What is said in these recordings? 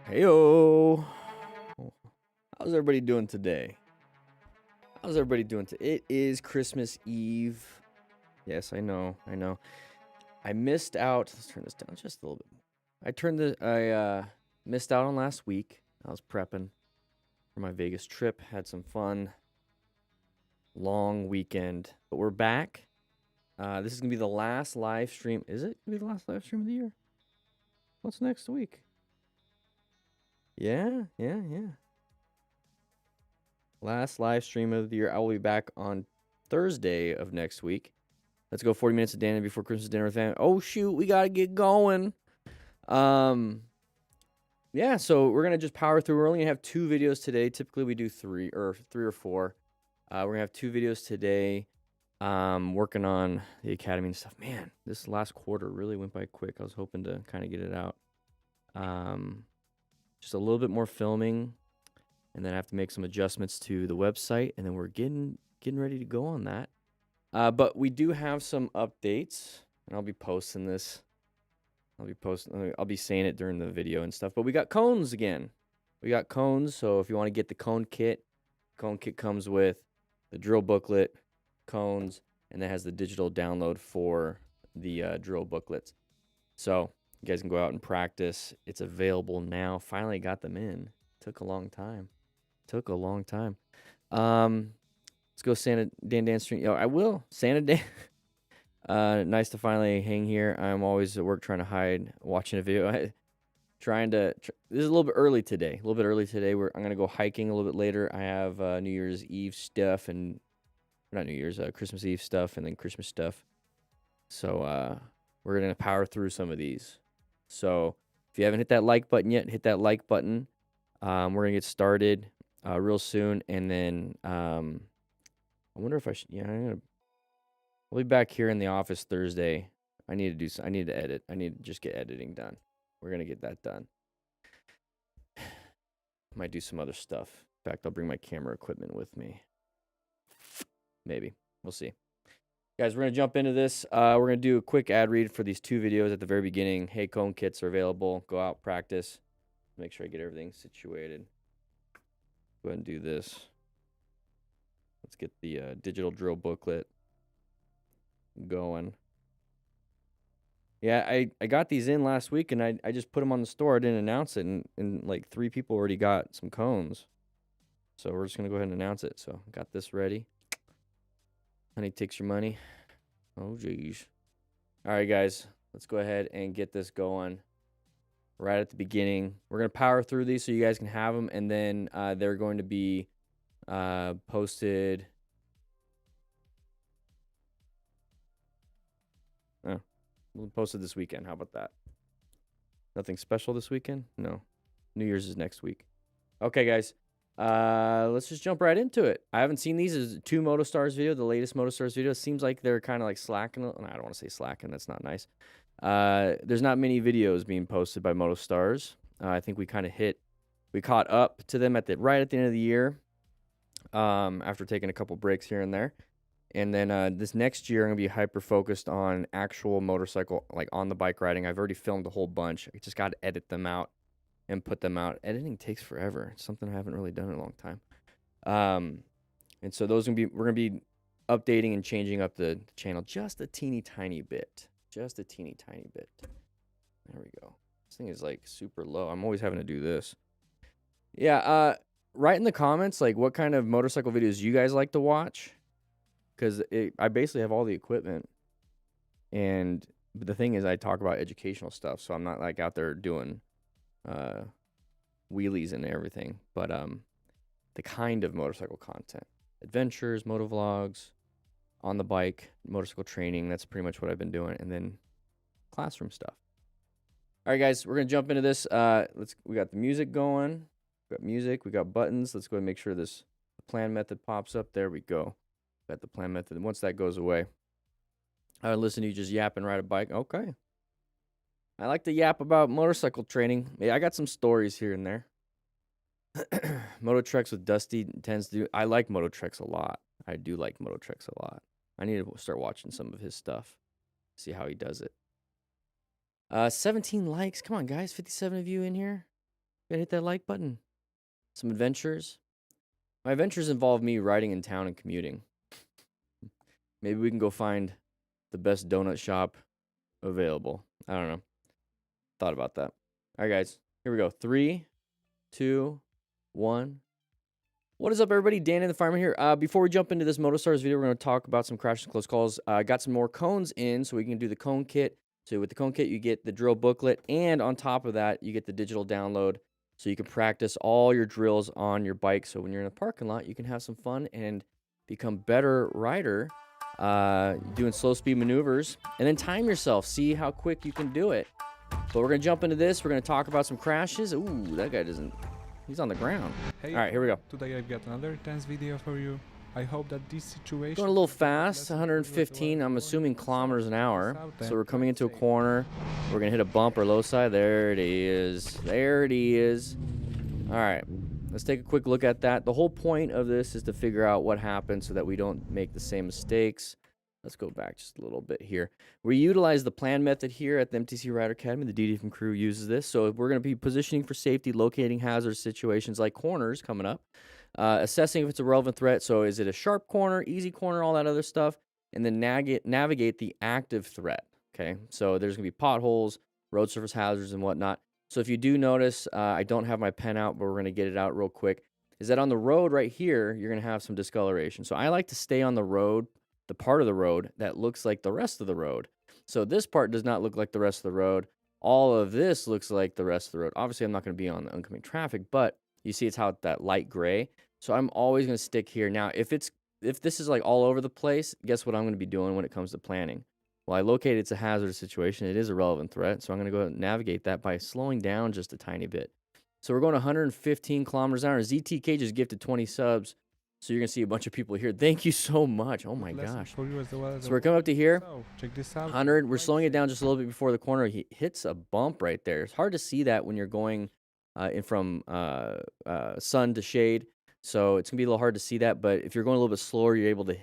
Heyo. How's everybody doing today? How's everybody doing today? It is Christmas Eve. Yes, I know. I missed out. Let's turn this down just a little bit more. I missed out on last week. I was prepping for my Vegas trip. Had some fun. Long weekend. But we're back. This is gonna be the last live stream. Is it gonna be the last live stream of the year? What's next week? Yeah. Last live stream of the year. I will be back on Thursday of next week. Let's go 40 minutes of Dan before Christmas dinner with family. Oh shoot, we gotta get going. Yeah, so we're gonna just power through. We're only gonna have 2 videos today. Typically we do 3 or 4. We're gonna have 2 videos today. Working on the academy and stuff. Man, this last quarter really went by quick. I was hoping to kind of get it out. Just a little bit more filming, and then I have to make some adjustments to the website, and then we're getting ready to go on that. But we do have some updates, and I'll be posting this. I'll be saying it during the video and stuff. But we got cones again. We got cones, so if you want to get the cone kit comes with the drill booklet, cones, and it has the digital download for the drill booklets. So you guys can go out and practice. It's available now. Finally got them in. Took a long time. Let's go Santa Dan stream. Yo, I will. Santa Dan. Nice to finally hang here. I'm always at work trying to hide, watching a video. This is a little bit early today. I'm gonna go hiking a little bit later. I have New Year's Eve stuff and not New Year's, Christmas Eve stuff and then Christmas stuff. So we're gonna power through some of these. So if you haven't hit that like button yet, hit that like button. We're gonna get started real soon, and then I wonder if I should. Yeah, I'll be back here in the office Thursday. I need to edit. I need to just get editing done. We're gonna get that done. Might do some other stuff. In fact, I'll bring my camera equipment with me. Maybe. We'll see. Guys, we're going to jump into this. We're going to do a quick ad read for these 2 videos at the very beginning. Hey, cone kits are available. Go out, practice. Make sure I get everything situated. Go ahead and do this. Let's get the digital drill booklet going. Yeah, I got these in last week, and I just put them on the store. I didn't announce it, and like 3 people already got some cones. So we're just going to go ahead and announce it. So got this ready. Honey takes your money. Oh, geez. All right, guys. Let's go ahead and get this going right at the beginning. We're going to power through these so you guys can have them, and then they're going to be posted. Oh, we'll post it this weekend. How about that? Nothing special this weekend? No. New Year's is next week. Okay, guys. Let's just jump right into it. I haven't seen these as 2 MotoStars video, the latest MotoStars video. Seems like they're kind of like slacking. I don't want to say slacking. That's not nice. There's not many videos being posted by MotoStars. I think we caught up to them right at the end of the year. After taking a couple breaks here and there. And then this next year, I'm going to be hyper-focused on actual motorcycle, like on the bike riding. I've already filmed a whole bunch. I just got to edit them out and put them out. Editing takes forever. It's something I haven't really done in a long time. And so we're going to be updating and changing up the channel just a teeny tiny bit. There we go. This thing is like super low. I'm always having to do this. Yeah, write in the comments like what kind of motorcycle videos you guys like to watch. Because I basically have all the equipment. But the thing is, I talk about educational stuff, so I'm not like out there doing wheelies and everything. But the kind of motorcycle content. Adventures, motovlogs, on the bike, motorcycle training. That's pretty much what I've been doing. And then classroom stuff. All right, guys, we're going to jump into this. We got the music going. We got music. We got buttons. Let's go ahead and make sure this plan method pops up. There we go. Got the plan method. Once that goes away, I listen to you just yap and ride a bike. Okay. I like to yap about motorcycle training. Yeah, I got some stories here and there. Moto Treks with Dusty tends to do. I like Moto Treks a lot. I do like Moto Treks a lot. I need to start watching some of his stuff. See how he does it. 17 likes. Come on, guys. 57 of you in here. Gotta hit that like button. Some adventures. My adventures involve me riding in town and commuting. Maybe we can go find the best donut shop available. I don't know. Thought about that. All right, guys. Here we go. 3, 2, 1. What is up, everybody? DanDanTheFireman here. Before we jump into this MotoStars video, we're going to talk about some crashes and close calls. I got some more cones in, so we can do the cone kit. So with the cone kit, you get the drill booklet, and on top of that, you get the digital download, so you can practice all your drills on your bike. So when you're in a parking lot, you can have some fun and become better rider, doing slow speed maneuvers, and then time yourself. See how quick you can do it. But we're going to jump into this. We're going to talk about some crashes. Ooh, that guy doesn't... He's on the ground. Hey, all right, here we go. Today I've got another tense video for you. I hope that this situation... Going a little fast, 115, I'm assuming kilometers an hour. So we're coming into a corner. We're going to hit a bump or low side. There it is. There it is. All right, let's take a quick look at that. The whole point of this is to figure out what happened so that we don't make the same mistakes. Let's go back just a little bit here. We utilize the plan method here at the MTC Rider Academy. The DD crew uses this. So we're going to be positioning for safety, locating hazardous situations like corners coming up, assessing if it's a relevant threat. So is it a sharp corner, easy corner, all that other stuff, and then navigate the active threat. Okay, so there's going to be potholes, road surface hazards, and whatnot. So if you do notice, I don't have my pen out, but we're going to get it out real quick, is that on the road right here, you're going to have some discoloration. So I like to stay on the road, the part of the road that looks like the rest of the road. So this part does not look like the rest of the road. All of this looks like the rest of the road. Obviously, I'm not going to be on the oncoming traffic, but you see it's how that light gray. So I'm always going to stick here. Now, if this is like all over the place, guess what I'm going to be doing when it comes to planning? Well, I located it's a hazardous situation. It is a relevant threat. So I'm going to go and navigate that by slowing down just a tiny bit. So we're going 115 kilometers an hour. ZTK just gifted 20 subs. So you're going to see a bunch of people here. Thank you so much. Oh, my gosh. So we're coming up to here. Check this out. 100. We're slowing it down just a little bit before the corner. He hits a bump right there. It's hard to see that when you're going in from sun to shade. So it's going to be a little hard to see that. But if you're going a little bit slower, you're able to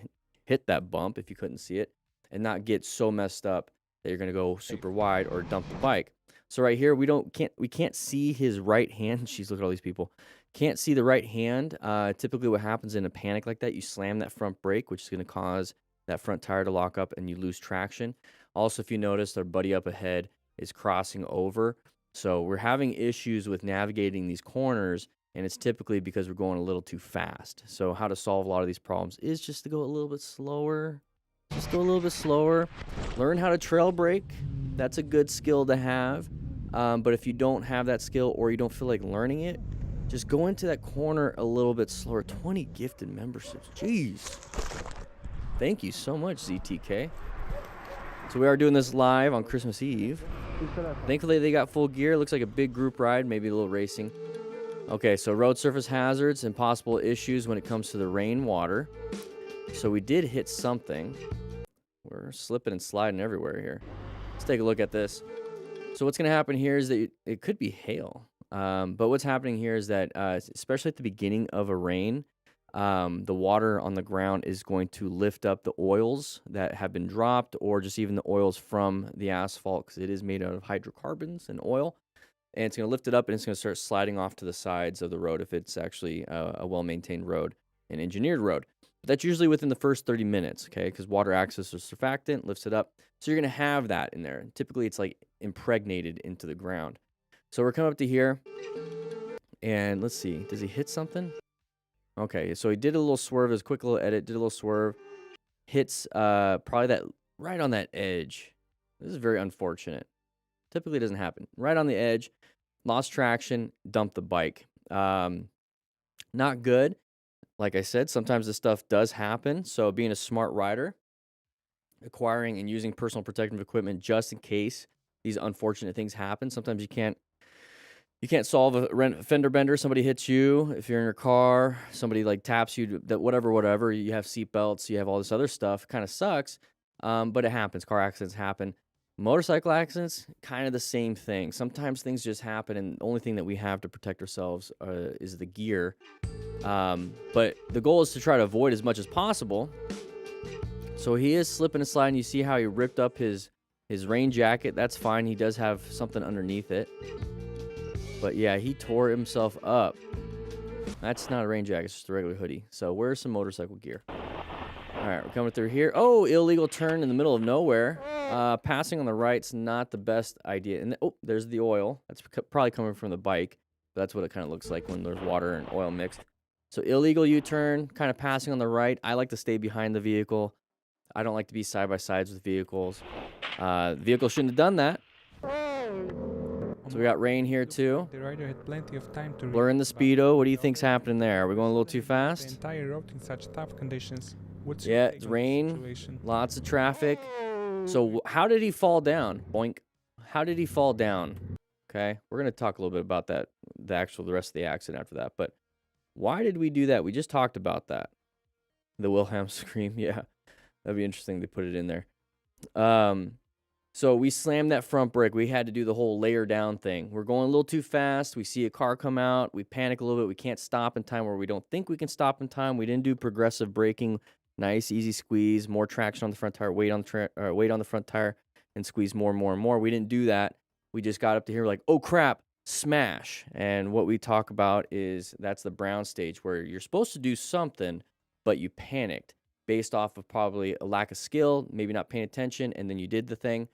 hit that bump if you couldn't see it and not get so messed up that you're going to go super wide or dump the bike. So right here, we can't see his right hand. Jeez, look at all these people. Can't see the right hand. Typically what happens in a panic like that, you slam that front brake, which is going to cause that front tire to lock up and you lose traction. Also, if you notice, our buddy up ahead is crossing over. So we're having issues with navigating these corners, and it's typically because we're going a little too fast. So how to solve a lot of these problems is just to go a little bit slower. Just go a little bit slower. Learn how to trail brake. That's a good skill to have. But if you don't have that skill or you don't feel like learning it, just go into that corner a little bit slower. 20 gifted memberships. Jeez. Thank you so much, ZTK. So we are doing this live on Christmas Eve. Thankfully, they got full gear. Looks like a big group ride, maybe a little racing. Okay, so road surface hazards and possible issues when it comes to the rainwater. So we did hit something. We're slipping and sliding everywhere here. Let's take a look at this. So what's going to happen here is that it could be hail. But what's happening here is that, especially at the beginning of a rain, the water on the ground is going to lift up the oils that have been dropped or just even the oils from the asphalt because it is made out of hydrocarbons and oil. And it's going to lift it up and it's going to start sliding off to the sides of the road if it's actually a well-maintained road, an engineered road. But that's usually within the first 30 minutes, okay, because water acts as a surfactant, lifts it up. So you're going to have that in there. Typically, it's like impregnated into the ground. So we're coming up to here, and let's see. Does he hit something? Okay, so he did a little swerve. It was a quick little edit. Did a little swerve. Hits probably that right on that edge. This is very unfortunate. Typically, it doesn't happen. Right on the edge. Lost traction. Dumped the bike. Not good. Like I said, sometimes this stuff does happen. So being a smart rider, acquiring and using personal protective equipment just in case these unfortunate things happen. Sometimes you can't solve a fender bender. Somebody hits you. If you're in your car, somebody like taps you. That whatever. You have seat belts. You have all this other stuff. Kind of sucks, but it happens. Car accidents happen. Motorcycle accidents, kind of the same thing. Sometimes things just happen, and the only thing that we have to protect ourselves is the gear. But the goal is to try to avoid as much as possible. So he is slipping and sliding. You see how he ripped up his rain jacket. That's fine. He does have something underneath it. But yeah, he tore himself up. That's not a rain jacket, it's just a regular hoodie. So where's some motorcycle gear? All right, we're coming through here. Oh, illegal turn in the middle of nowhere. Passing on the right's not the best idea. And oh, there's the oil. That's probably coming from the bike. That's what it kind of looks like when there's water and oil mixed. So illegal U-turn, kind of passing on the right. I like to stay behind the vehicle. I don't like to be side by sides with vehicles. Vehicle shouldn't have done that. So we got rain here too. The rider had plenty of time to Blur in the speedo. What do you think's happening there? Are we going a little too the fast? entire road in such tough conditions. What's Yeah, your take it's on this rain. situation? Lots of traffic. So how did he fall down? Boink. How did he fall down? Okay, we're gonna talk a little bit about that, the rest of the accident after that. But why did we do that? We just talked about that. The Wilhelm scream. Yeah, that'd be interesting to put it in there. So we slammed that front brake. We had to do the whole layer down thing. We're going a little too fast. We see a car come out. We panic a little bit. We can't stop in time where we don't think we can stop in time. We didn't do progressive braking. Nice, easy squeeze, more traction on the front tire, weight on the front tire, and squeeze more and more and more. We didn't do that. We just got up to here like, oh crap, smash. And what we talk about is that's the brown stage where you're supposed to do something, but you panicked based off of probably a lack of skill, maybe not paying attention, and then you did the thing.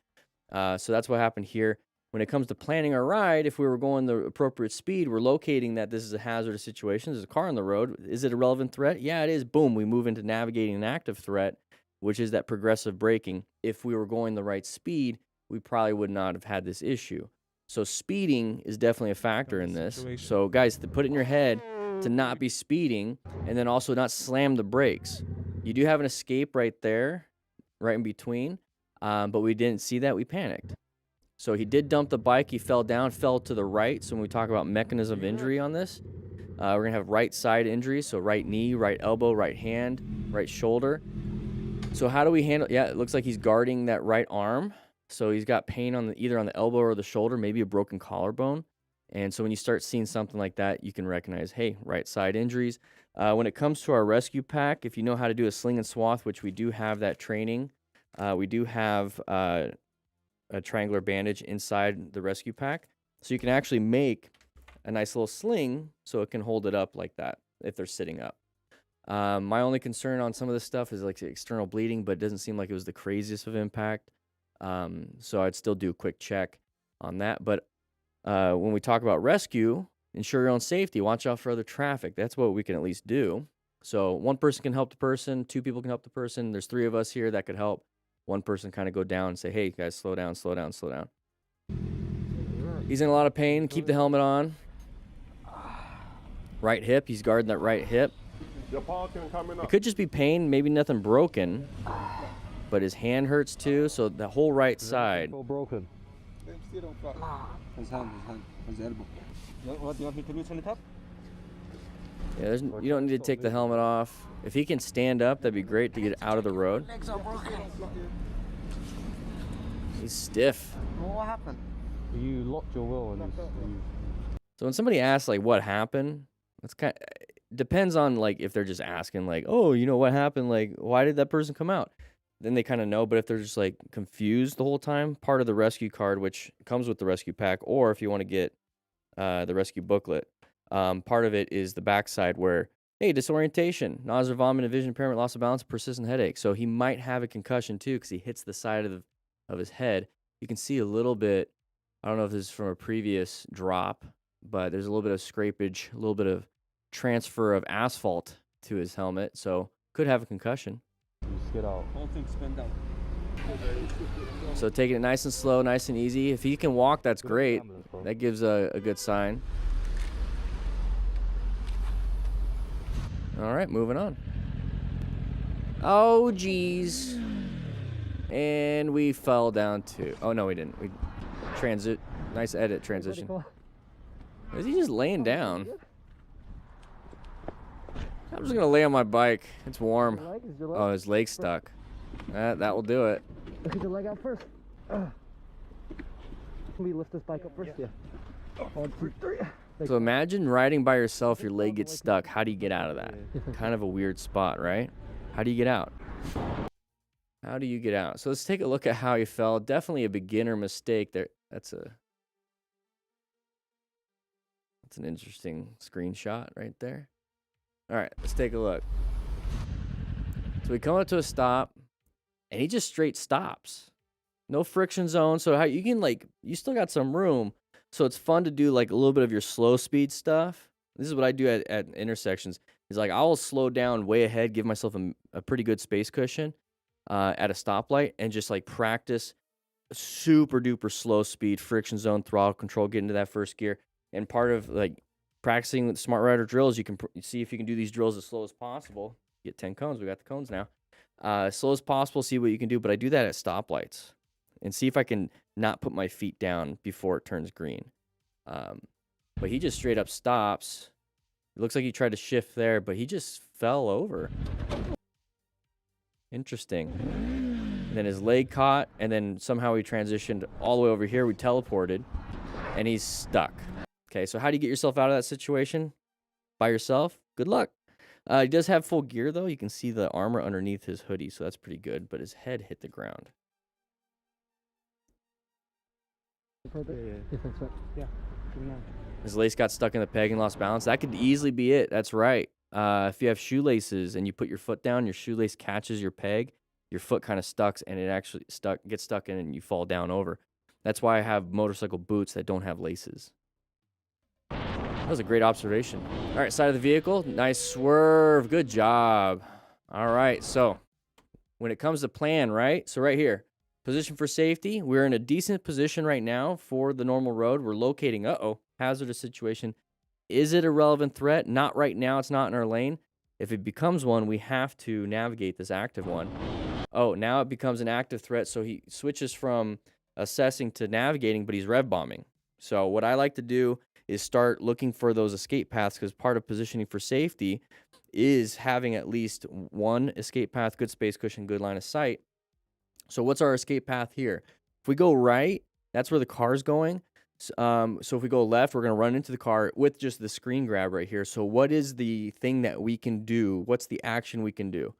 So that's what happened here. When it comes to planning our ride, if we were going the appropriate speed, we're locating that this is a hazardous situation. There's a car on the road. Is it a relevant threat? Yeah, it is. Boom. We move into navigating an active threat, which is that progressive braking. If we were going the right speed, we probably would not have had this issue. So speeding is definitely a factor in this. So guys, to put it in your head to not be speeding and then also not slam the brakes. You do have an escape right there, right in between. But we didn't see that. We panicked. So he did dump the bike. He fell down, fell to the right. So when we talk about mechanism of injury on this, we're going to have right side injuries. So right knee, right elbow, right hand, right shoulder. So how do we handle? Yeah, it looks like he's guarding that right arm. So he's got pain on either on the elbow or the shoulder, maybe a broken collarbone. And so when you start seeing something like that, you can recognize, hey, right side injuries. When it comes to our rescue pack, if you know how to do a sling and swath, which we do have that training, we do have a triangular bandage inside the rescue pack. So you can actually make a nice little sling so it can hold it up like that if they're sitting up. My only concern on some of this stuff is like external bleeding, but it doesn't seem like it was the craziest of impact. So I'd still do a quick check on that. But when we talk about rescue, ensure your own safety. Watch out for other traffic. That's what we can at least do. So one person can help the person. Two people can help the person. There's three of us here that could help. One person kind of go down and say, hey, guys, slow down, slow down, slow down. He's in a lot of pain. Keep the helmet on. Right hip. He's guarding that right hip. It could just be pain, maybe nothing broken, but his hand hurts too, so the whole right side. Broken. His hand, his elbow. What do you want me to loosen it up? Yeah, you don't need to take the helmet off. If he can stand up, that'd be great to get out of the road. Legs are broken. He's stiff. What happened? You locked your will and So when somebody asks like what happened, that's kind of, depends on like if they're just asking like, oh, you know what happened? Like, why did that person come out? Then they kind of know. But if they're just like confused the whole time, part of the rescue card, which comes with the rescue pack, or if you want to get the rescue booklet, part of it is the backside where, hey, disorientation, nausea, vomit, vision impairment, loss of balance, persistent headache. So he might have a concussion too because he hits the side of his head. You can see a little bit. I don't know if this is from a previous drop, but there's a little bit of scrapage, a little bit of transfer of asphalt to his helmet. So could have a concussion. just get out. Whole thing spin down. So taking it nice and slow, nice and easy. If he can walk, that's great. That gives a good sign. All right, moving on. Oh, geez. And we fell down too. Oh, no, we didn't. We transit. Nice edit transition. Is he just laying down? I'm just going to lay on my bike. It's warm. Oh, his leg's stuck. That will do it. Look at your leg out first. Can we lift this bike up first? Yeah. 1, 2, 3. So imagine riding by yourself, your leg gets stuck. How do you get out of that? Kind of a weird spot, right? How do you get out? How do you get out? So let's take a look at how he fell. Definitely a beginner mistake there. That's a That's an interesting screenshot right there. All right, let's take a look. So we come up to a stop, and he just straight stops. No friction zone. So how you can, like, you still got some room. So it's fun to do like a little bit of your slow speed stuff. This is what I do at intersections. Is like I will slow down way ahead, give myself a pretty good space cushion at a stoplight, and just like practice super duper slow speed, friction zone, throttle control, get into that first gear. And part of like practicing with Smart Rider drills, you can see if you can do these drills as slow as possible. Get 10 cones. We got the cones now. As slow as possible, see what you can do. But I do that at stoplights and see if I can not put my feet down before it turns green. But he just straight up stops. It looks like he tried to shift there, but he just fell over. Interesting. And then his leg caught, and then somehow he transitioned all the way over here. We teleported, and he's stuck. Okay, so how do you get yourself out of that situation? By yourself? Good luck. He does have full gear, though. You can see the armor underneath his hoodie, so that's pretty good. But his head hit the ground. His lace got stuck in the peg and lost balance. That could easily be it. That's right. If you have shoelaces and you put your foot down, your shoelace catches your peg, your foot kind of stucks, and it actually gets stuck in, and you fall down over. That's why I have motorcycle boots that don't have laces. That was a great observation. All right, side of the vehicle. Nice swerve. Good job. All right, so when it comes to plan, right? So right here, position for safety. We're in a decent position right now for the normal road. We're locating, hazardous situation. Is it a relevant threat? Not right now. It's not in our lane. If it becomes one, we have to navigate this active one. Oh, now it becomes an active threat, so he switches from assessing to navigating, but he's rev bombing. So what I like to do is start looking for those escape paths, because part of positioning for safety is having at least one escape path, good space cushion, good line of sight. So what's our escape path here? If we go right, that's where the car's going. So if we go left, we're going to run into the car with just the screen grab right here. So what is the thing that we can do? What's the action we can do?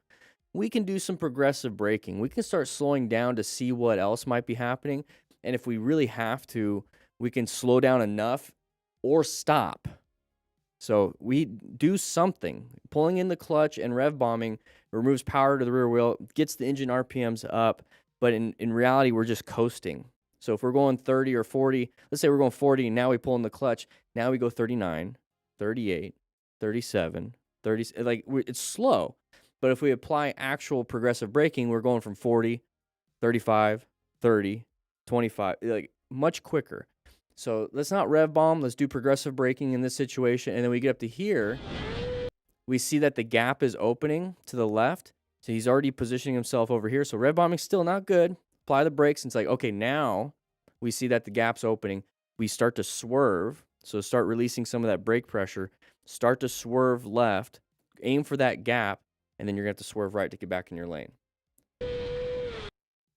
We can do some progressive braking. We can start slowing down to see what else might be happening. And if we really have to, we can slow down enough or stop. So we do something. Pulling in the clutch and rev bombing removes power to the rear wheel, gets the engine RPMs up, but in reality, we're just coasting. So if we're going 30 or 40, let's say we're going 40, and now we pull in the clutch, now we go 39, 38, 37, 30, it's slow. But if we apply actual progressive braking, we're going from 40, 35, 30, 25, like much quicker. So let's not rev bomb. Let's do progressive braking in this situation. And then we get up to here. We see that the gap is opening to the left. So he's already positioning himself over here. So rev bombing's still not good. Apply the brakes. And it's like, okay, now we see that the gap's opening. We start to swerve. So start releasing some of that brake pressure. Start to swerve left. Aim for that gap. And then you're going to have to swerve right to get back in your lane.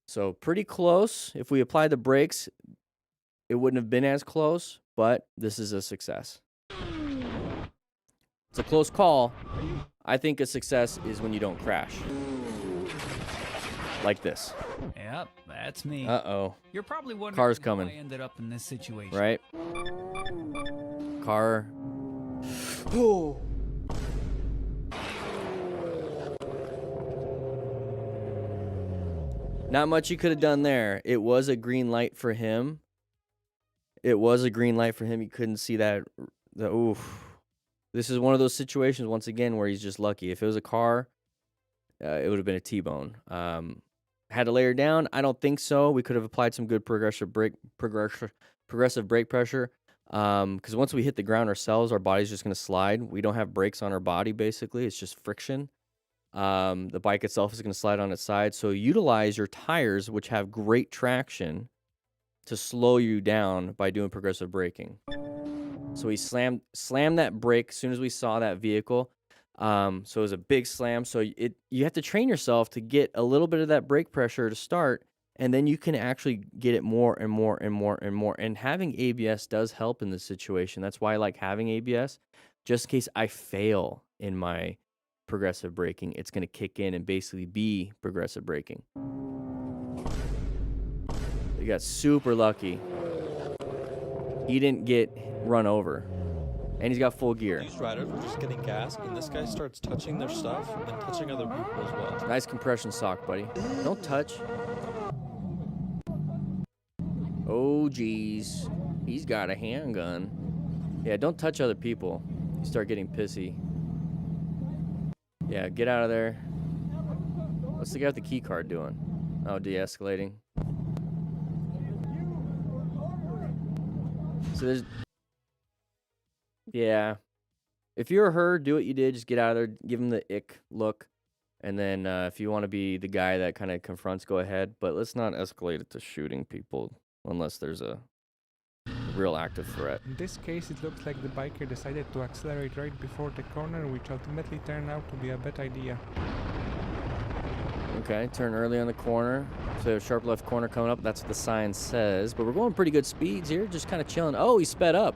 So pretty close. If we apply the brakes, it wouldn't have been as close, but this is a success. It's a close call. I think a success is when you don't crash. Like this. Yep, that's me. Uh-oh. You're probably wondering Car's how coming. I ended up in this situation. Right? Car. Oh. Not much you could have done there. It was a green light for him. It was a green light for him. He couldn't see that. Oof. This is one of those situations, once again, where he's just lucky. If it was a car, it would have been a T-bone. Had to layer down? I don't think so. We could have applied some good progressive brake pressure. Because once we hit the ground ourselves, our body's just going to slide. We don't have brakes on our body, basically. It's just friction. The bike itself is going to slide on its side. So utilize your tires, which have great traction, to slow you down by doing progressive braking. So we slammed that brake as soon as we saw that vehicle. So it was a big slam. So you have to train yourself to get a little bit of that brake pressure to start, and then you can actually get it more and more and more and more. And having ABS does help in this situation. That's why I like having ABS, just in case I fail in my progressive braking. It's going to kick in and basically be progressive braking. You got super lucky. He didn't get run over. And he's got full gear. These riders were just getting gas, and this guy starts touching their stuff and touching other people as well. Nice compression sock, buddy. Don't touch. Oh, geez. He's got a handgun. Yeah, don't touch other people. You start getting pissy. Yeah, get out of there. What's the guy with the key card doing? Oh, de-escalating. So there's... Yeah. If you're her, do what you did. Just get out of there. Give him the ick look. And then if you want to be the guy that kind of confronts, go ahead. But let's not escalate it to shooting people unless there's a real active threat. In this case, it looks like the biker decided to accelerate right before the corner, which ultimately turned out to be a bad idea. Okay, turn early on the corner. So sharp left corner coming up. That's what the sign says. But we're going pretty good speeds here. Just kind of chilling. Oh, he sped up.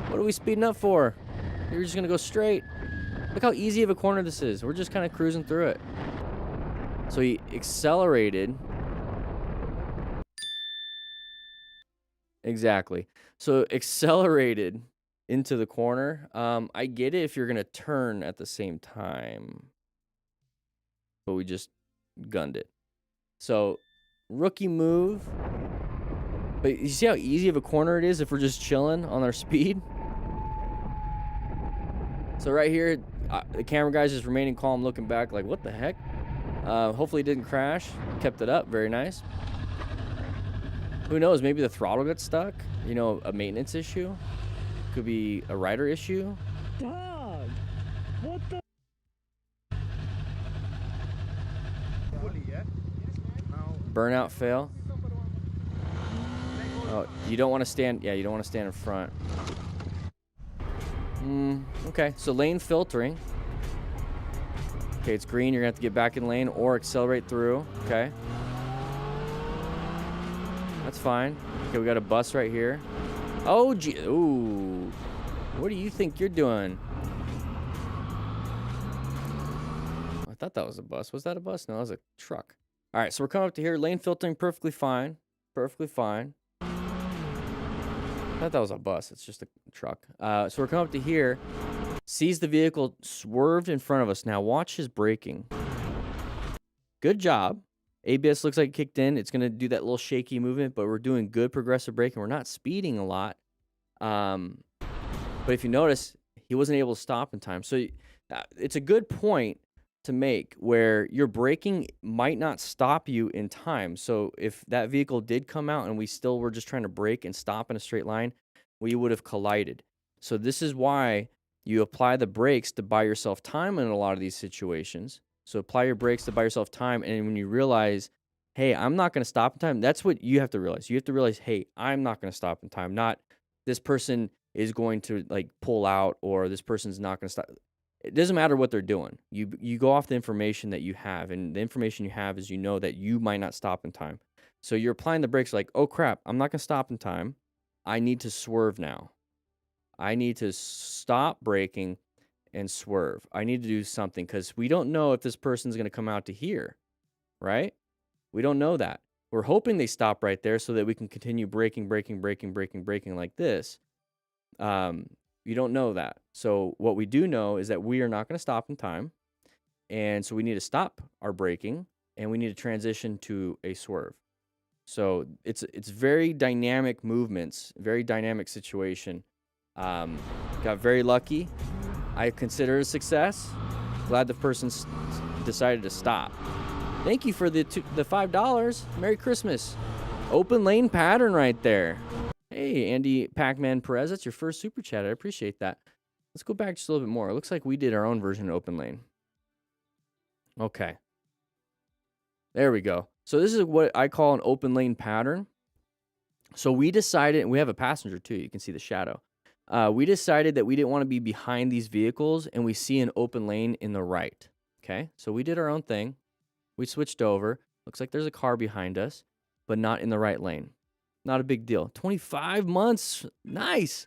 What are we speeding up for? You're just going to go straight. Look how easy of a corner this is. We're just kind of cruising through it. So he accelerated. Exactly. So accelerated into the corner. I get it if you're going to turn at the same time. But we just gunned it. So rookie move. But you see how easy of a corner it is if we're just chilling on our speed? So right here, the camera guy's just remaining calm, looking back like, what the heck? Hopefully it didn't crash. Kept it up. Very nice. Who knows? Maybe the throttle got stuck. You know, a maintenance issue. Could be a rider issue. Dog! What the? Burnout fail. Oh, you don't want to stand. Yeah, you don't want to stand in front. Okay, so lane filtering. Okay, it's green. You're going to have to get back in lane or accelerate through. Okay. That's fine. Okay, we got a bus right here. Oh, gee. Ooh. What do you think you're doing? I thought that was a bus. Was that a bus? No, that was a truck. All right, so we're coming up to here. Lane filtering perfectly fine. Perfectly fine. I thought that was a bus. It's just a truck. So we're coming up to here. Sees the vehicle swerved in front of us. Now watch his braking. Good job. ABS looks like it kicked in. It's going to do that little shaky movement, but we're doing good progressive braking. We're not speeding a lot. But if you notice, he wasn't able to stop in time. So it's a good point to make where your braking might not stop you in time. So if that vehicle did come out and we still were just trying to brake and stop in a straight line, we would have collided. So this is why you apply the brakes to buy yourself time in a lot of these situations. So apply your brakes to buy yourself time. And when you realize, hey, I'm not going to stop in time, that's what you have to realize. You have to realize, hey, I'm not going to stop in time. Not this person is going to like pull out or this person's not going to stop. It doesn't matter what they're doing. You go off the information that you have. And the information you have is you know that you might not stop in time. So you're applying the brakes like, oh, crap, I'm not going to stop in time. I need to swerve now. I need to stop braking and swerve. I need to do something because we don't know if this person's going to come out to here, right? We don't know that. We're hoping they stop right there so that we can continue braking like this. You don't know that. So what we do know is that we are not going to stop in time. And so we need to stop our braking and we need to transition to a swerve. So it's very dynamic movements, very dynamic situation. Got very lucky. I consider it a success. Glad the person decided to stop. Thank you for the $5. Merry Christmas. Open lane pattern right there. Hey, Andy Pac-Man Perez, that's your first super chat. I appreciate that. Let's go back just a little bit more. It looks like we did our own version of open lane. Okay. There we go. So this is what I call an open lane pattern. So we decided, and we have a passenger too. You can see the shadow. We decided that we didn't want to be behind these vehicles and we see an open lane in the right. Okay. So we did our own thing. We switched over. Looks like there's a car behind us, but not in the right lane. Not a big deal. 25 months. Nice.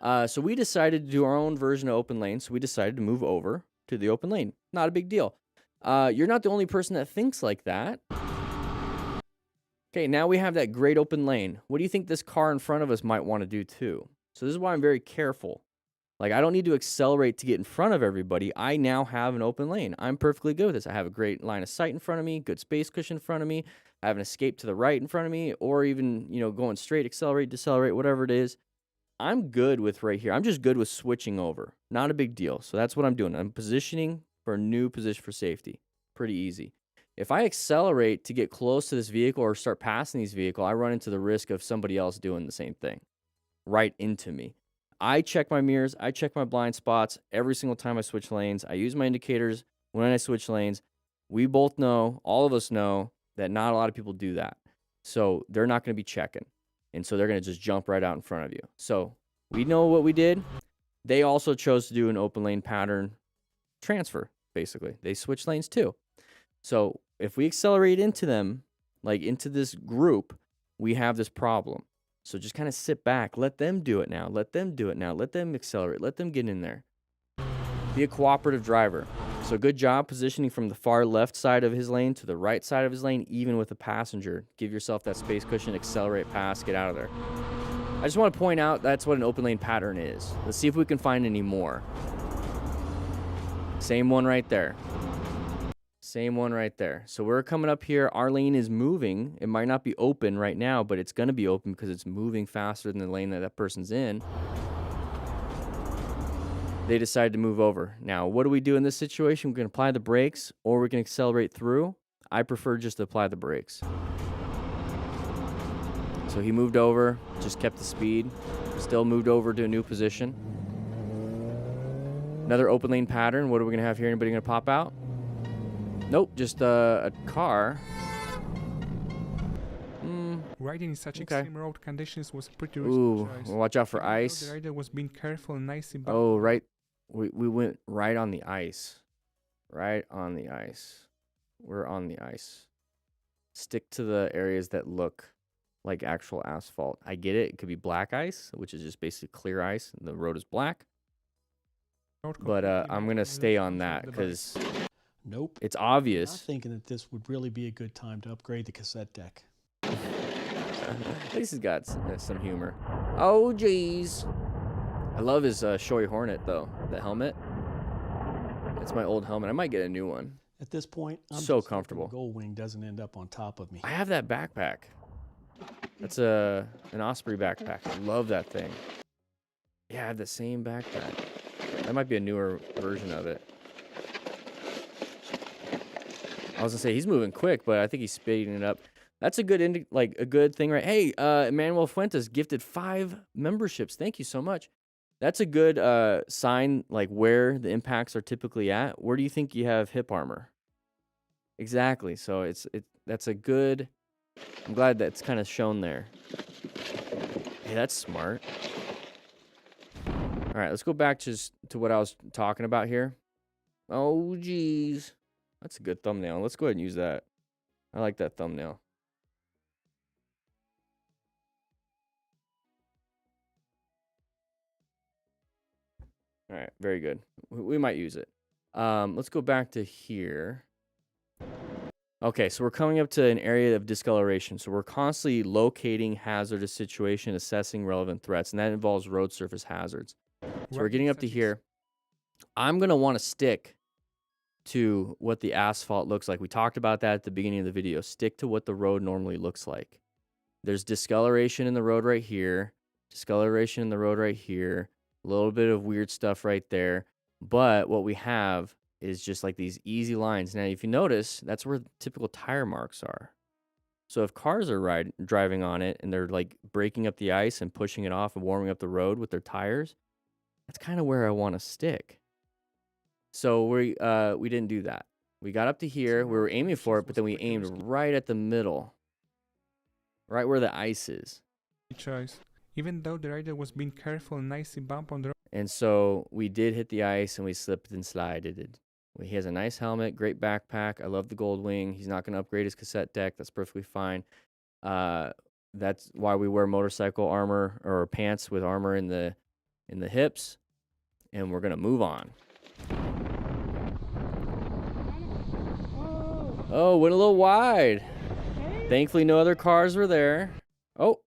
So we decided to do our own version of open lane. So we decided to move over to the open lane. Not a big deal. You're not the only person that thinks like that. Okay, now we have that great open lane. What do you think this car in front of us might want to do too? So this is why I'm very careful. Like, I don't need to accelerate to get in front of everybody. I now have an open lane. I'm perfectly good with this. I have a great line of sight in front of me, good space cushion in front of me. I have an escape to the right in front of me, or even, you know, going straight, accelerate, decelerate, whatever it is. I'm good with right here. I'm just good with switching over. Not a big deal. So that's what I'm doing. I'm positioning for a new position for safety. Pretty easy. If I accelerate to get close to this vehicle or start passing these vehicles, I run into the risk of somebody else doing the same thing right into me. I check my mirrors. I check my blind spots every single time I switch lanes. I use my indicators when I switch lanes. We both know, all of us know, that not a lot of people do that. So they're not going to be checking. And so they're going to just jump right out in front of you. So we know what we did. They also chose to do an open lane pattern transfer, basically. They switched lanes too. So if we accelerate into them, like into this group, we have this problem. So just kind of sit back. Let them do it now. Let them do it now. Let them accelerate. Let them get in there. Be a cooperative driver. So good job positioning from the far left side of his lane to the right side of his lane, even with a passenger. Give yourself that space cushion, accelerate, pass, get out of there. I just want to point out that's what an open lane pattern is. Let's see if we can find any more. Same one right there. Same one right there. So we're coming up here. Our lane is moving. It might not be open right now, but it's going to be open because it's moving faster than the lane that that person's in. They decide to move over. Now, what do we do in this situation? We can apply the brakes or we can accelerate through. I prefer just to apply the brakes. So he moved over, just kept the speed, still moved over to a new position. Another open lane pattern. What are we going to have here? Anybody going to pop out? Nope, just a car. Riding in such Okay. extreme road conditions was pretty risky Ooh, choice. well, watch out for Even though ice. The rider was being careful and nicely Oh, right. We went right on the ice. Right on the ice. We're on the ice. Stick to the areas that look like actual asphalt. I get it. It could be black ice, which is just basically clear ice. And the road is black. But I'm going to stay on that because Nope. it's I'm obvious. thinking that this would really be a good time to upgrade the cassette deck. At least he's got some humor. Oh, geez. I love his Shoei Hornet, though. The helmet. It's my old helmet. I might get a new one. At this point, I'm So just hoping comfortable. the Goldwing doesn't end up on top of me. I have that backpack. That's an Osprey backpack. I love that thing. Yeah, I have the same backpack. That might be a newer version of it. I was gonna say he's moving quick, but I think he's speeding it up. That's a good a good thing, right? Hey, Emmanuel Fuentes gifted 5 memberships. Thank you so much. That's a good sign, like where the impacts are typically at. Where do you think you have hip armor? Exactly. So that's a good. I'm glad that's kind of shown there. Hey, that's smart. All right, let's go back just to what I was talking about here. Oh, geez. That's a good thumbnail. Let's go ahead and use that. I like that thumbnail. All right, very good. We might use it. Let's go back to here. Okay, so we're coming up to an area of discoloration. So we're constantly locating hazardous situation, assessing relevant threats, and that involves road surface hazards. So we're getting up to here. I'm going to want to stick to what the asphalt looks like. We talked about that at the beginning of the video. Stick to what the road normally looks like. There's discoloration in the road right here, discoloration in the road right here, a little bit of weird stuff right there. But what we have is just like these easy lines. Now, if you notice, that's where typical tire marks are. So if cars are driving on it and they're like breaking up the ice and pushing it off and warming up the road with their tires, that's kind of where I want to stick. So we didn't do that. We got up to here. We were aiming for it, but then we aimed right at the middle, right where the ice is. choice. Even though the rider was being careful and nicely bump on the road. And so we did hit the ice and we slipped and slided. He has a nice helmet, great backpack. I love the Goldwing. He's not going to upgrade his cassette deck. That's perfectly fine. That's why we wear motorcycle armor or pants with armor in the hips. And we're going to move on. Oh, went a little wide. Thankfully, no other cars were there. Oh.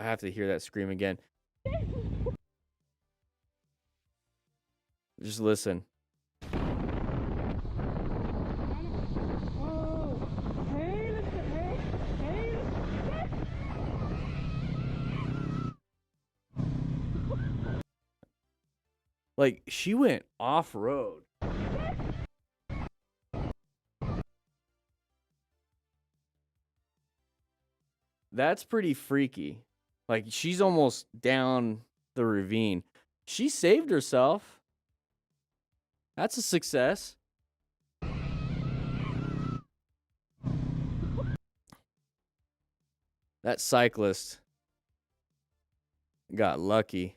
I have to hear that scream again. Just listen. Like, she went off-road. That's pretty freaky. Like, she's almost down the ravine. She saved herself. That's a success. That cyclist got lucky.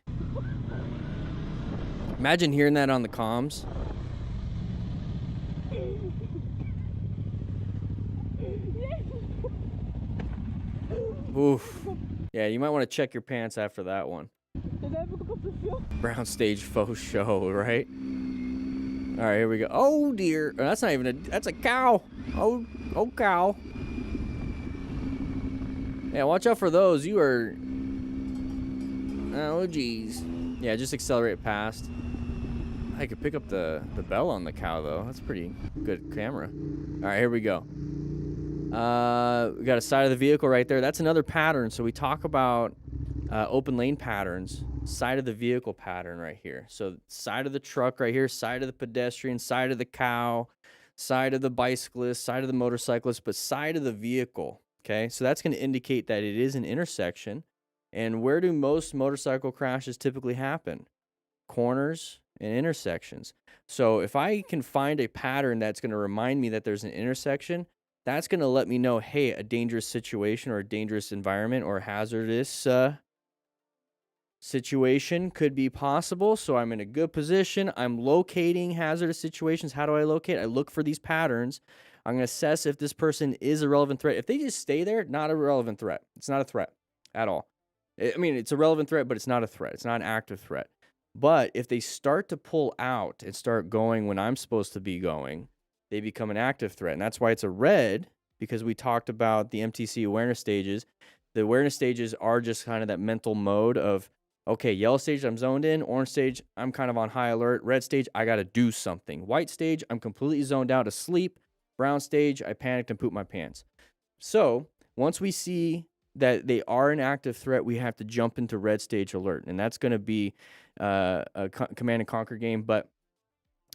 Imagine hearing that on the comms. Oof. Yeah, you might want to check your pants after that one. Brown stage faux show, right? All right, here we go. Oh dear, that's not even a. That's a cow. Oh cow. Yeah, watch out for those. You are. Oh geez. Yeah, just accelerate past. I could pick up the bell on the cow though. That's pretty good camera. All right, here we go. We got a side of the vehicle right there. That's another pattern. So we talk about open lane patterns. Side of the vehicle pattern right here. So side of the truck right here, side of the pedestrian, side of the cow, side of the bicyclist, side of the motorcyclist, but side of the vehicle. Okay, so that's going to indicate that it is an intersection. And where do most motorcycle crashes typically happen? Corners and intersections. So if I can find a pattern that's going to remind me that there's an intersection, that's going to let me know, hey, a dangerous situation or a dangerous environment or a hazardous situation could be possible. So I'm in a good position. I'm locating hazardous situations. How do I locate? I look for these patterns. I'm going to assess if this person is a relevant threat. If they just stay there, not a relevant threat. It's not a threat at all. I mean, it's a relevant threat, but it's not a threat. It's not an active threat. But if they start to pull out and start going when I'm supposed to be going, they become an active threat. And that's why it's a red, because we talked about the MTC awareness stages. The awareness stages are just kind of that mental mode of, okay, yellow stage, I'm zoned in. Orange stage, I'm kind of on high alert. Red stage, I got to do something. White stage, I'm completely zoned out to sleep. Brown stage, I panicked and pooped my pants. So once we see that they are an active threat, we have to jump into red stage alert. And that's going to be a command and conquer game. But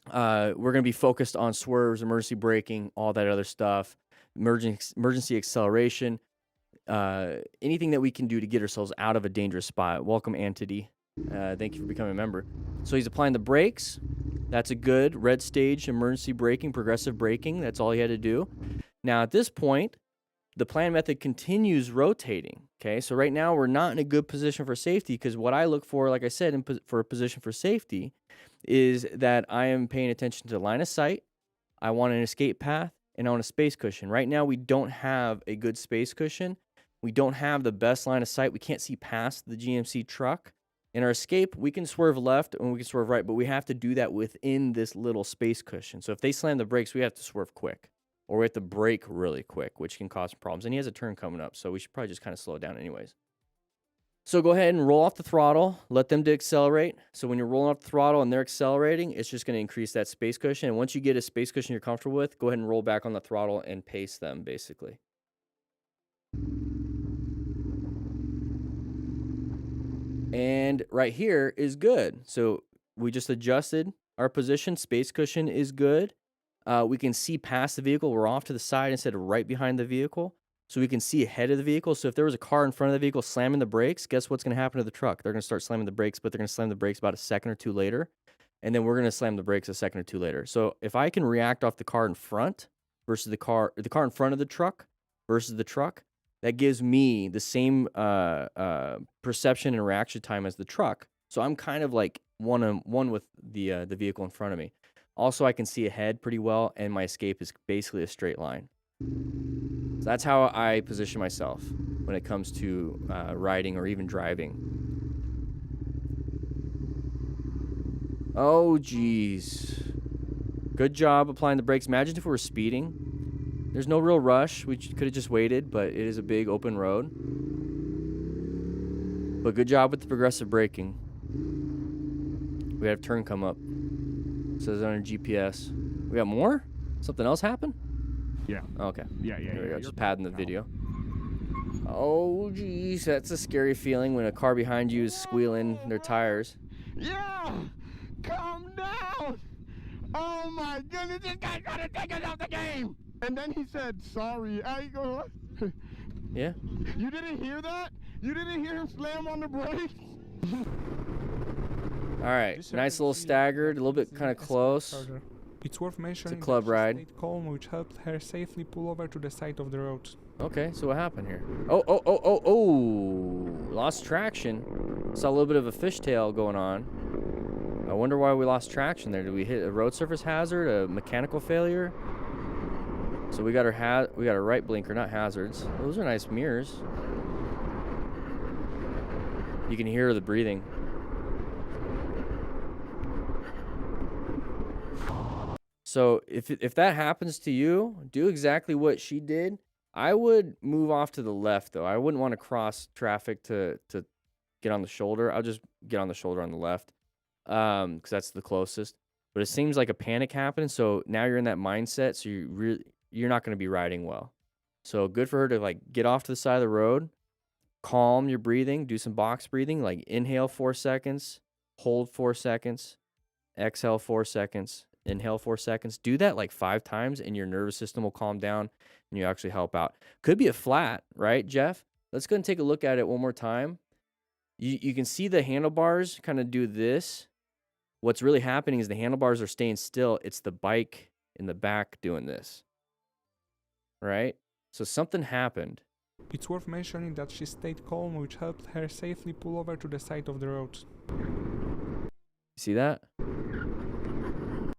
we're going to be focused on swerves, emergency braking, all that other stuff, emergency acceleration, anything that we can do to get ourselves out of a dangerous spot. Welcome, Antony. Thank you for becoming a member. So he's applying the brakes. That's a good red stage, emergency braking, progressive braking. That's all he had to do. Now, at this point, the plan method continues rotating. Okay, so right now we're not in a good position for safety, because what I look for, like I said, for a position for safety is that I am paying attention to line of sight. I want an escape path, and I want a space cushion. Right now, we don't have a good space cushion. We don't have the best line of sight. We can't see past the GMC truck. In our escape, we can swerve left and we can swerve right, but we have to do that within this little space cushion. So if they slam the brakes, we have to swerve quick, or we have to brake really quick, which can cause problems. And he has a turn coming up, so we should probably just kind of slow it down anyways. So go ahead and roll off the throttle, let them deaccelerate. So when you're rolling off the throttle and they're accelerating, it's just going to increase that space cushion. And once you get a space cushion you're comfortable with, go ahead and roll back on the throttle and pace them, basically. And right here is good. So we just adjusted our position. Space cushion is good. We can see past the vehicle. We're off to the side instead of right behind the vehicle. So we can see ahead of the vehicle. So if there was a car in front of the vehicle slamming the brakes, guess what's going to happen to the truck? They're going to start slamming the brakes, but they're going to slam the brakes about a second or two later. And then we're going to slam the brakes a second or two later. So if I can react off the car in front versus the car in front of the truck versus the truck, that gives me the same perception and reaction time as the truck. So I'm kind of like one with the vehicle in front of me. Also, I can see ahead pretty well, and my escape is basically a straight line. So that's how I position myself when it comes to riding or even driving. Oh, geez. Good job applying the brakes. Imagine if we were speeding. There's no real rush. We could have just waited, but it is a big open road. But good job with the progressive braking. We had a turn come up. It says on our GPS. We got more? Something else happened? Yeah. Okay. Yeah. There we go. Just padding the video. Oh, geez. That's a scary feeling when a car behind you is squealing their tires. Yeah! Calm down! Oh my goodness, this guy's trying to take us out the game! And then he said, sorry. I go, Yeah. you didn't hear that? You didn't hear him slam on the brakes? All right. Nice little staggered. A little bit kind of close. It's worth mentioning club that she ride. stayed calm, which helped her safely pull over to the side of the road. Okay, so what happened here? Oh. Lost traction. Saw a little bit of a fishtail going on. I wonder why we lost traction there. Did we hit a road surface hazard, a mechanical failure? So we got our right blinker, not hazards. Those are nice mirrors. You can hear the breathing. So if that happens to you, do exactly what she did. I would move off to the left, though. I wouldn't want to cross traffic to get on the shoulder. I'll just get on the shoulder on the left, because that's the closest. But it seems like a panic happened, so now you're in that mindset, so you're not going to be riding well. So good for her to like get off to the side of the road, calm your breathing, do some box breathing, like inhale 4 seconds, hold 4 seconds, exhale 4 seconds, inhale 4 seconds. Do that like 5 times, and your nervous system will calm down, and you actually help out. Could be a flat, right, Jeff? Let's go and take a look at it one more time. You can see the handlebars kind of do this. What's really happening is the handlebars are staying still. It's the bike in the back doing this, right? So something happened. It's worth mentioning that she stayed calm, which helped her safely pull over to the side of the road. You see that?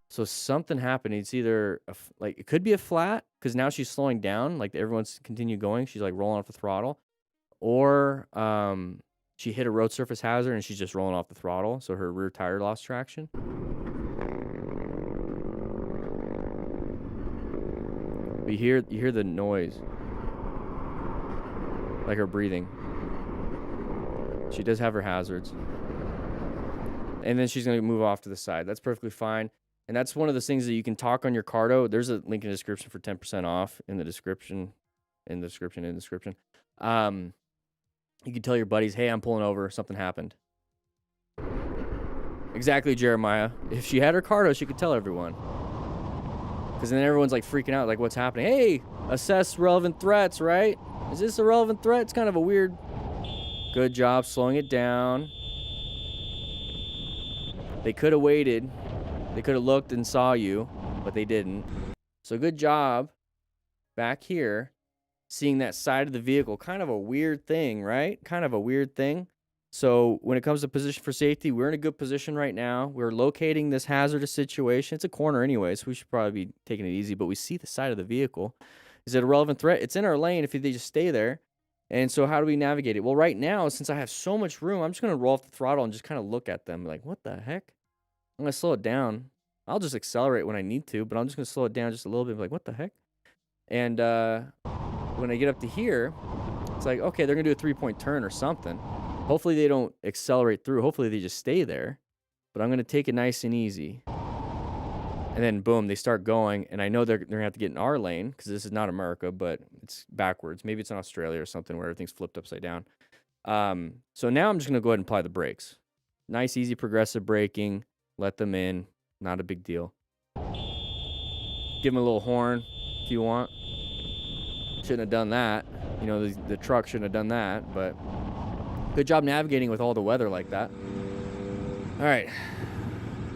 So something happened. It's either like it could be a flat because now she's slowing down. Like everyone's continue going. She's like rolling off the throttle, or she hit a road surface hazard and she's just rolling off the throttle. So her rear tire lost traction. But you hear the noise, like her breathing. She does have her hazards, and then she's gonna move off to the side. That's perfectly fine. And that's one of those things that you can talk on your Cardo. There's a link in the description for 10% off in the description. You can tell your buddies, hey, I'm pulling over. Something happened. Exactly, Jeremiah. If she had her Cardo, she could tell everyone. Because then everyone's like freaking out, like what's happening? Hey, assess relevant threats, right? Is this a relevant threat? It's kind of a weird. Good job slowing it down. They could have waited. They could have looked and saw you, but they didn't. So good job back here, seeing that side of the vehicle. Kind of a weird thing, right? Kind of a weird thing. So when it comes to position for safety, we're in a good position right now. We're locating this hazardous situation. It's a corner anyway, so we should probably be taking it easy, but we see the side of the vehicle. Is it a relevant threat? It's in our lane if they just stay there. And so how do we navigate it? Well, right now, since I have so much room, I'm just going to roll off the throttle and just kind of look at them like, what the heck? I'm going to slow it down. I'll just accelerate when I need to, but I'm just going to slow it down just a little bit. Like, what the heck? And when I get up to here, it's like, okay, they're going to do a 3-point turn or something. Hopefully they don't accelerate through. Hopefully they just stay there. But I'm going to take it nice and easy. And then, boom, they start going. And I know they're going to have to get in our lane because this is not America, but it's backwards. Maybe it's in Australia or something where everything's flipped upside down. So now I'm just going to go ahead and apply the brakes. Nice, easy, progressive braking. Let them in. Not a big deal. Give them a little horn if you want. Shouldn't have done that. You know, the truck shouldn't have done that, but good job navigating with all the weather like that. All right.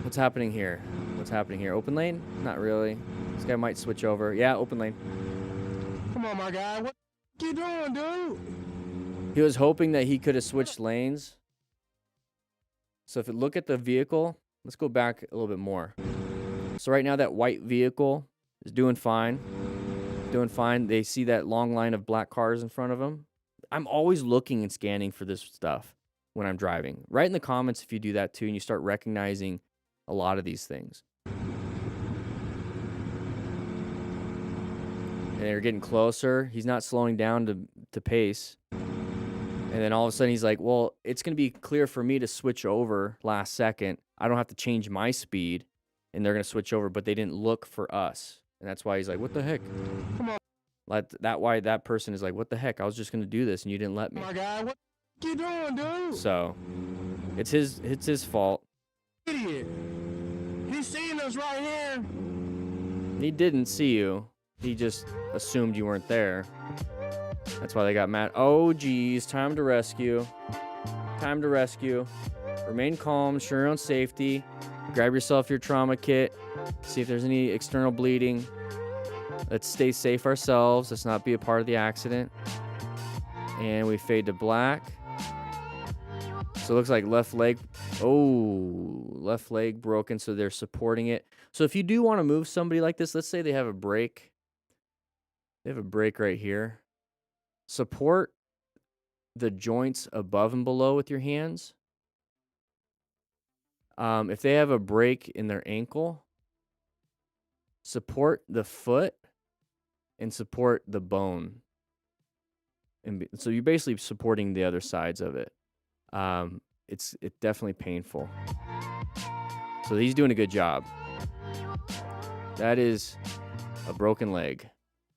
What's happening here? Open lane? Not really. This guy might switch over. Yeah, open lane. Come on, my guy. What you doing, dude? He was hoping that he could have switched lanes. So if you look at the vehicle, let's go back a little bit more. So right now that white vehicle is doing fine. They see that long line of black cars in front of them. I'm always looking and scanning for this stuff when I'm driving. Write in the comments if you do that too and you start recognizing a lot of these things. and they're getting closer. He's not slowing down to pace. And then all of a sudden he's like, well, it's going to be clear for me to switch over last second. I don't have to change my speed, and they're going to switch over, but they didn't look for us. And that's why he's like, what the heck? Why that person is like, what the heck? I was just going to do this, and you didn't let me. My guy, what you doing, dude? So it's his fault. Idiot. He's seeing us right here. He didn't see you. He just assumed you weren't there. That's why they got mad. Oh, geez. Time to rescue. Time to rescue. Remain calm. Ensure your own safety. Grab yourself your trauma kit. See if there's any external bleeding. Let's stay safe ourselves. Let's not be a part of the accident. And we fade to black. So it looks like left leg. Oh, left leg broken. So they're supporting it. So if you do want to move somebody like this, let's say they have a break. They have a break right here. Support the joints above and below with your hands. If they have a break in their ankle, support the foot and support the bone. And so you're basically supporting the other sides of it. It's definitely painful. So he's doing a good job. That is a broken leg.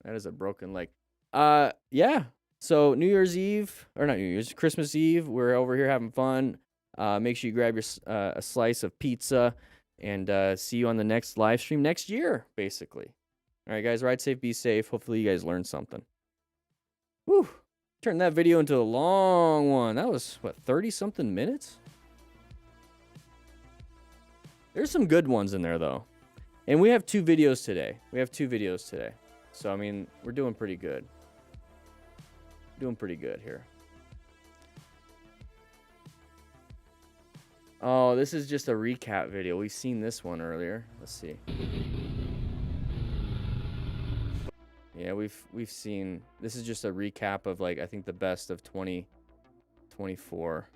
That is a broken leg. Yeah. So New Year's Eve, or not New Year's, Christmas Eve, we're over here having fun. Make sure you grab your a slice of pizza, and see you on the next live stream next year, basically. All right, guys, ride safe, be safe. Hopefully you guys learned something. Whew. Turned that video into a long one. That was, what, 30-something minutes? There's some good ones in there, though. And we have 2 videos today. So, I mean, we're doing pretty good. Doing pretty good here. Oh, this is just a recap video. We've seen this one earlier. Let's see. Yeah, we've seen. This is just a recap of, like, I think the best of 2024.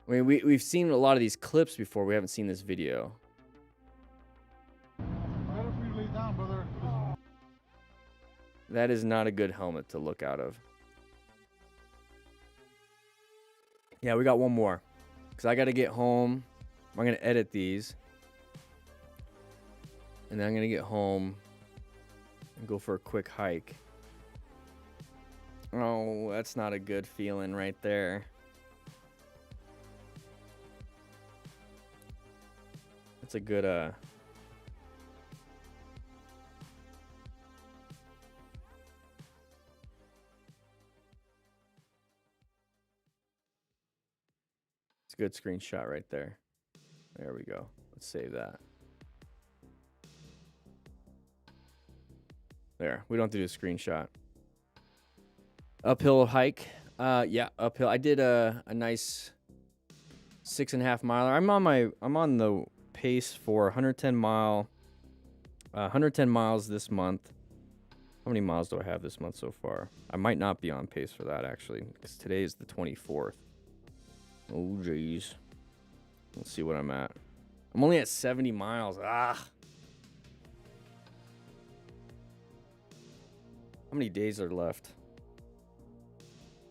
I mean, we've seen a lot of these clips before. We haven't seen this video. That is not a good helmet to look out of. Yeah, we got one more. Because I got to get home. I'm going to edit these. And then I'm going to get home and go for a quick hike. Oh, that's not a good feeling right there. That's a good, it's a good screenshot right there. There we go. Let's save that. There. We don't have to do a screenshot. Uphill hike. Yeah, uphill. I did a nice 6.5 miler. I'm on the pace for 110 miles this month. How many miles do I have this month so far? I might not be on pace for that, actually, because today is the 24th. Oh, geez. Let's see what I'm at. I'm only at 70 miles. Ah. How many days are left?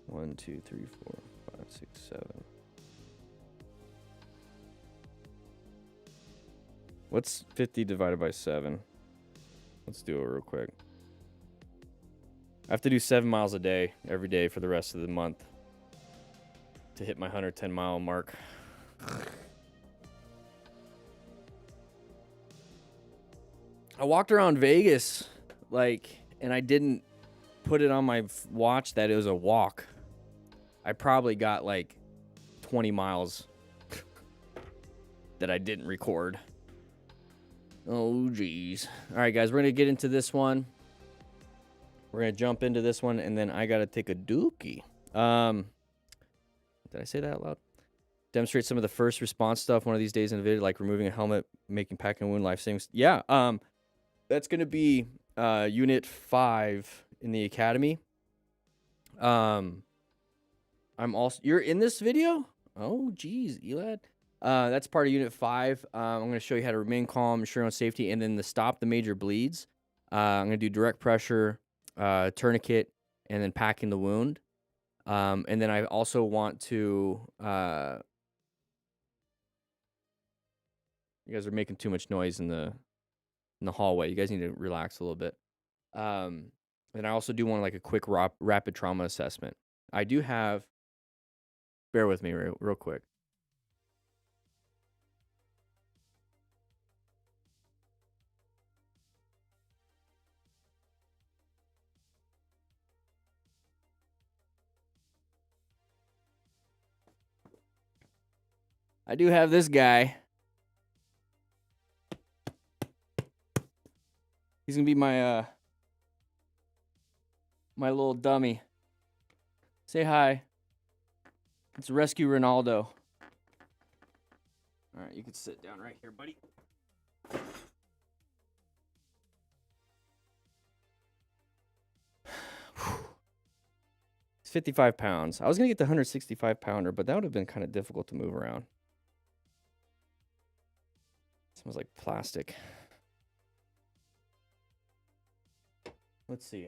1, 2, 3, 4, 5, 6, 7. What's 50 divided by 7? Let's do it real quick. I have to do 7 miles a day, every day for the rest of the month to hit my 110 mile mark. I walked around Vegas, and I didn't put it on my watch that it was a walk. I probably got 20 miles that I didn't record. Oh, geez. All right, guys, we're going to get into this one. We're going to jump into this one, and then I got to take a dookie. Did I say that out loud? Demonstrate some of the first response stuff one of these days in the video, like removing a helmet, making packing wound life-saving. Yeah, that's going to be Unit 5 in the Academy. I'm also... You're in this video? Oh, geez, Elad. That's part of Unit 5. I'm going to show you how to remain calm, ensure on safety, and then to stop the major bleeds. I'm going to do direct pressure, tourniquet, and then packing the wound. And then I also want to... you guys are making too much noise in the hallway. You guys need to relax a little bit. And I also do want like a quick rapid trauma assessment. I do have... Bear with me real quick. I do have this guy. He's gonna be my my little dummy. Say hi. It's Rescue Ronaldo. All right, you can sit down right here, buddy. It's 55 pounds. I was gonna get the 165 pounder, but that would have been kind of difficult to move around. Smells like plastic. Let's see.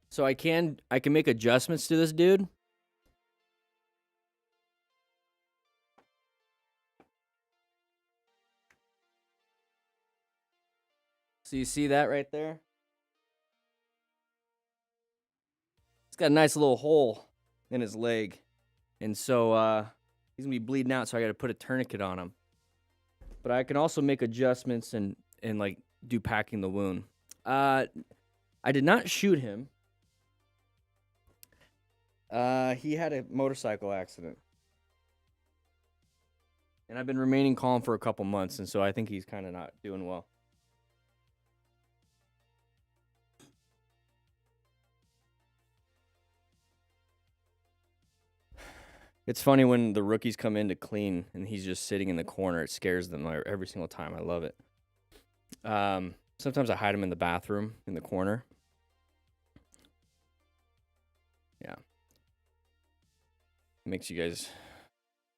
So I can make adjustments to this dude. So you see that right there? He's got a nice little hole in his leg. And so he's going to be bleeding out, so I got to put a tourniquet on him. But I can also make adjustments and like do packing the wound. I did not shoot him. He had a motorcycle accident. And I've been remaining calm for a couple months, and so I think he's kind of not doing well. It's funny when the rookies come in to clean and he's just sitting in the corner. It scares them every single time. I love it. Sometimes I hide him in the bathroom in the corner. Yeah. Makes you guys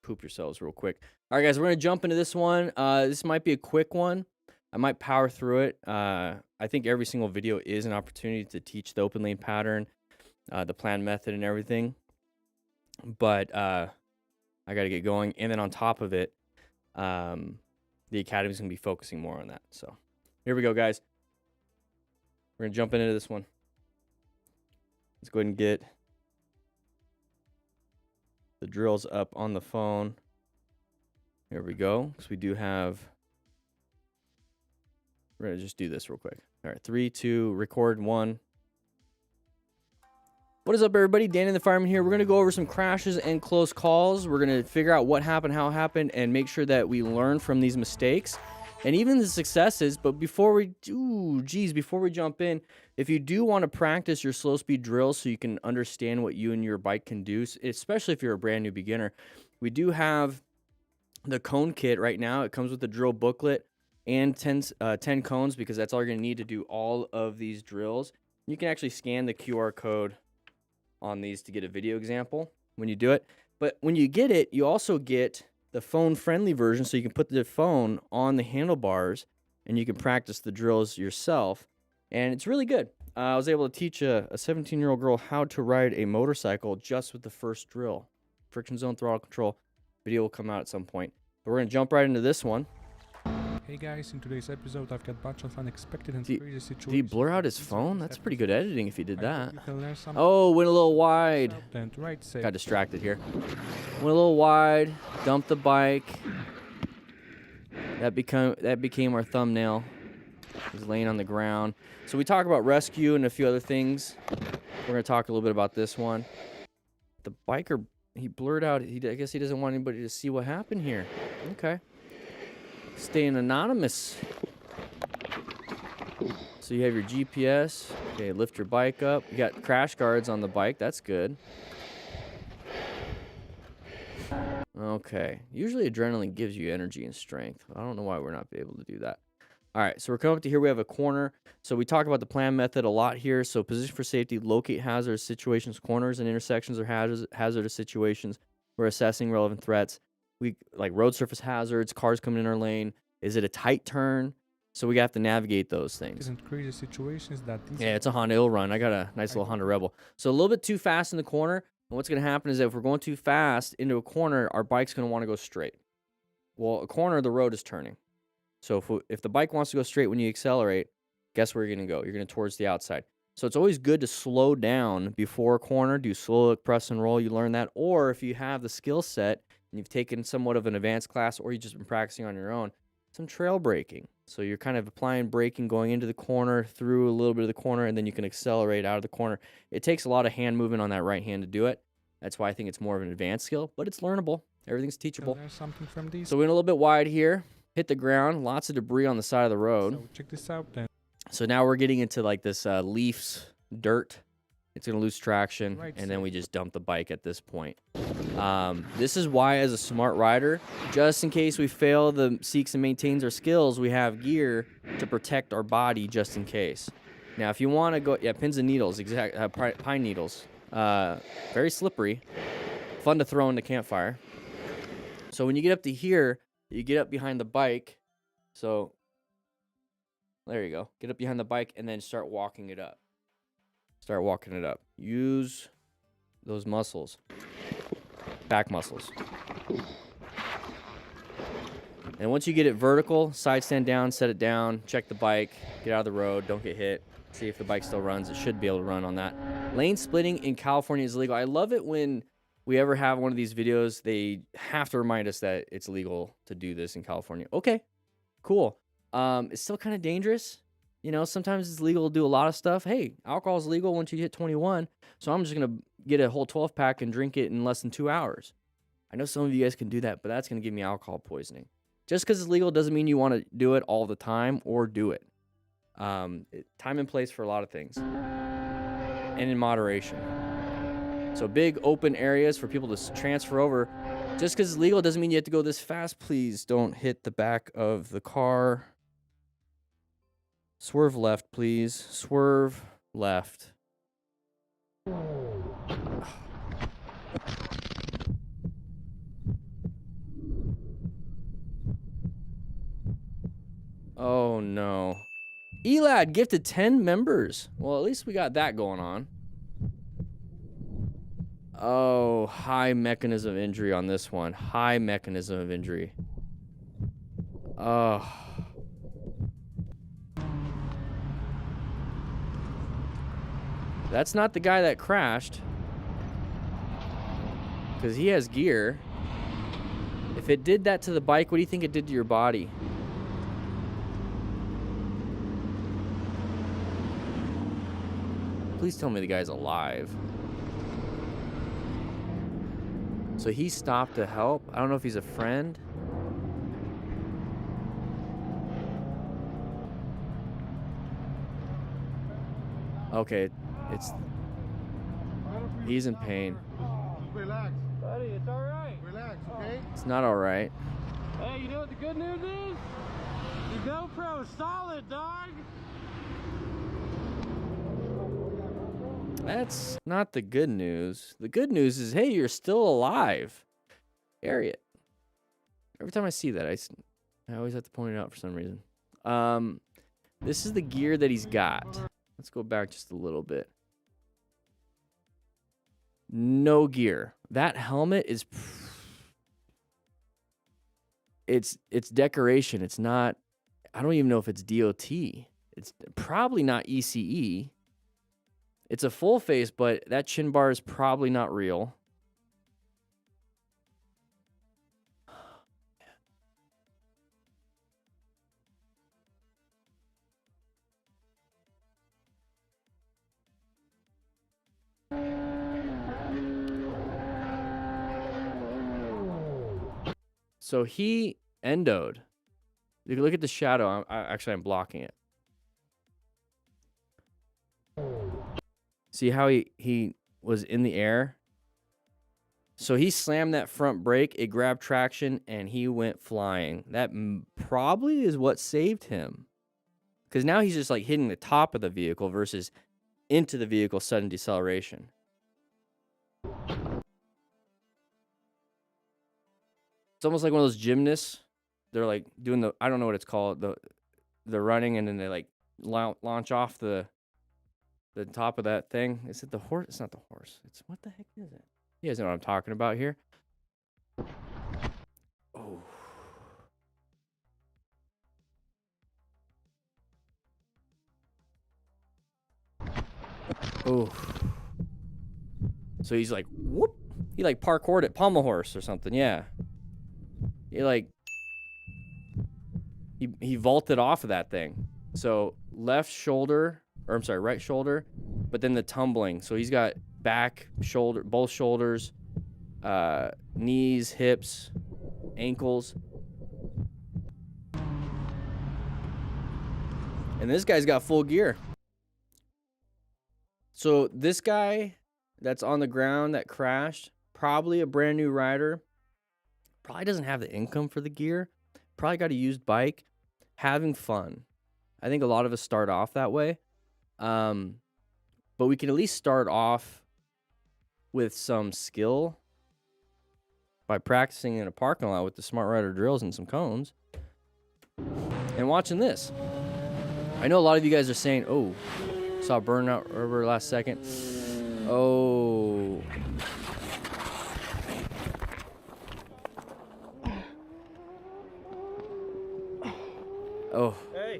poop yourselves real quick. All right, guys, we're going to jump into this one. This might be a quick one. I might power through it. I think every single video is an opportunity to teach the open lane pattern, the plan method and everything. But I got to get going. And then on top of it, the Academy is going to be focusing more on that. So here we go, guys. We're going to jump into this one. Let's go ahead and get the drills up on the phone. Here we go. So we do have... We're going to just do this real quick. All right, 3, 2, record 1. What is up, everybody? DanDanTheFireman here. We're going to go over some crashes and close calls. We're going to figure out what happened, how it happened, and make sure that we learn from these mistakes and even the successes. But before we jump in, if you do want to practice your slow speed drills so you can understand what you and your bike can do, especially if you're a brand new beginner, we do have the cone kit right now. It comes with the drill booklet and 10 cones, because that's all you're going to need to do all of these drills. You can actually scan the QR code on these to get a video example when you do it. But when you get it, you also get the phone-friendly version, so you can put the phone on the handlebars and you can practice the drills yourself. And it's really good. I was able to teach a 17-year-old girl how to ride a motorcycle just with the first drill. Friction zone throttle control. Video will come out at some point. But we're going to jump right into this one. Hey guys, in today's episode I've got a bunch of unexpected and crazy situations. Did he blur out his phone? That's pretty good editing if he did that. Oh, Oh, went a little wide. Right, Got distracted here. Went a little wide. Dumped the bike. That became our thumbnail. He's laying on the ground. So we talk about rescue and a few other things. We're going to talk a little bit about this one. The biker, he blurred out. I guess he doesn't want anybody to see what happened here. Okay. Staying anonymous. So you have your GPS. Okay, lift your bike up. You got crash guards on the bike. That's good. Okay. Usually adrenaline gives you energy and strength. I don't know why we're not able to do that. All right, so we're coming up to here. We have a corner. So we talk about the plan method a lot here. So position for safety, locate hazardous situations, corners and intersections are hazardous situations. We're assessing relevant threats. We like road surface hazards, cars coming in our lane. Is it a tight turn? So we have to navigate those things. Isn't crazy situations that these Yeah, it's a Honda. It'll run. I got a nice little Honda Rebel. So a little bit too fast in the corner. And what's going to happen is that if we're going too fast into a corner, our bike's going to want to go straight. Well, a corner, the road is turning. So if the bike wants to go straight when you accelerate, guess where you're going to go? You're going to towards the outside. So it's always good to slow down before a corner, do slow look, press and roll. You learn that. Or if you have the skill set and you've taken somewhat of an advanced class or you've just been practicing on your own, some trail braking. So you're kind of applying braking going into the corner, through a little bit of the corner, and then you can accelerate out of the corner. It takes a lot of hand movement on that right hand to do it. That's why I think it's more of an advanced skill, but it's learnable. Everything's teachable. Learn something from these. So we went a little bit wide here, hit the ground, lots of debris on the side of the road. So check this out then. So now we're getting into like this leaves, dirt. It's going to lose traction, Right, and so- then we just dump the bike at this point. This is why, as a smart rider, just in case we fail the seeks and maintains our skills, we have gear to protect our body just in case. Now, if you want to go, yeah, pins and needles, pine needles. Very slippery, fun to throw into campfire. So when you get up to here, you get up behind the bike. So there you go. Get up behind the bike and then start walking it up. Start walking it up. Use those muscles, back muscles. And once you get it vertical, side stand down, set it down, check the bike, get out of the road, don't get hit. See if the bike still runs. It should be able to run on that. Lane splitting in California is illegal. I love it when we ever have one of these videos, they have to remind us that it's legal to do this in California. Okay, cool. It's still kind of dangerous. You know, sometimes it's legal to do a lot of stuff. Hey, alcohol is legal once you hit 21, so I'm just going to get a whole 12-pack and drink it in less than 2 hours. I know some of you guys can do that, but that's going to give me alcohol poisoning. Just because it's legal doesn't mean you want to do it all the time or do it. Time and place for a lot of things. And in moderation. So big open areas for people to transfer over. Just because it's legal doesn't mean you have to go this fast. Please don't hit the back of the car. Swerve left, please. Swerve left. Oh, no. Elad gifted 10 members. Well, at least we got that going on. Oh, high mechanism of injury on this one. High mechanism of injury. Oh. That's not the guy that crashed. Because he has gear. If it did that to the bike, what do you think it did to your body? Please tell me the guy's alive. So he stopped to help. I don't know if he's a friend. Okay, he's in pain. Relax. Buddy, it's all right. Relax, okay? It's not all right. Hey, you know what the good news is? The GoPro is solid, dog. That's not the good news. The good news is, hey, you're still alive. Harriet. Every time I see that, I always have to point it out for some reason. This is the gear that he's got. Let's go back just a little bit. No gear. That helmet is... It's decoration. It's not... I don't even know if it's DOT. It's probably not ECE. It's a full face, but that chin bar is probably not real. So he endoed. You can look at the shadow. I'm blocking it. See how he was in the air? So he slammed that front brake, it grabbed traction, and he went flying. That probably is what saved him. Because now he's just like hitting the top of the vehicle versus into the vehicle sudden deceleration. It's almost like one of those gymnasts. They're like doing the, I don't know what it's called, the running, and then they like launch off the top of that thing. Is it the horse? It's not the horse. It's, what the heck is it? You guys know what I'm talking about here. Oh. Oh. So he's like, whoop. He like parkoured at pommel horse or something. Yeah. He like, he vaulted off of that thing. So left shoulder, or I'm sorry, right shoulder, but then the tumbling. So he's got back, shoulder, both shoulders, knees, hips, ankles. And this guy's got full gear. So this guy that's on the ground that crashed, probably a brand new rider, probably doesn't have the income for the gear, probably got a used bike, having fun. I think a lot of us start off that way. But we can at least start off with some skill by practicing in a parking lot with the Smart Rider drills and some cones and watching this. I know a lot of you guys are saying, oh, saw a burnout rubber last second. Oh. Oh. Hey.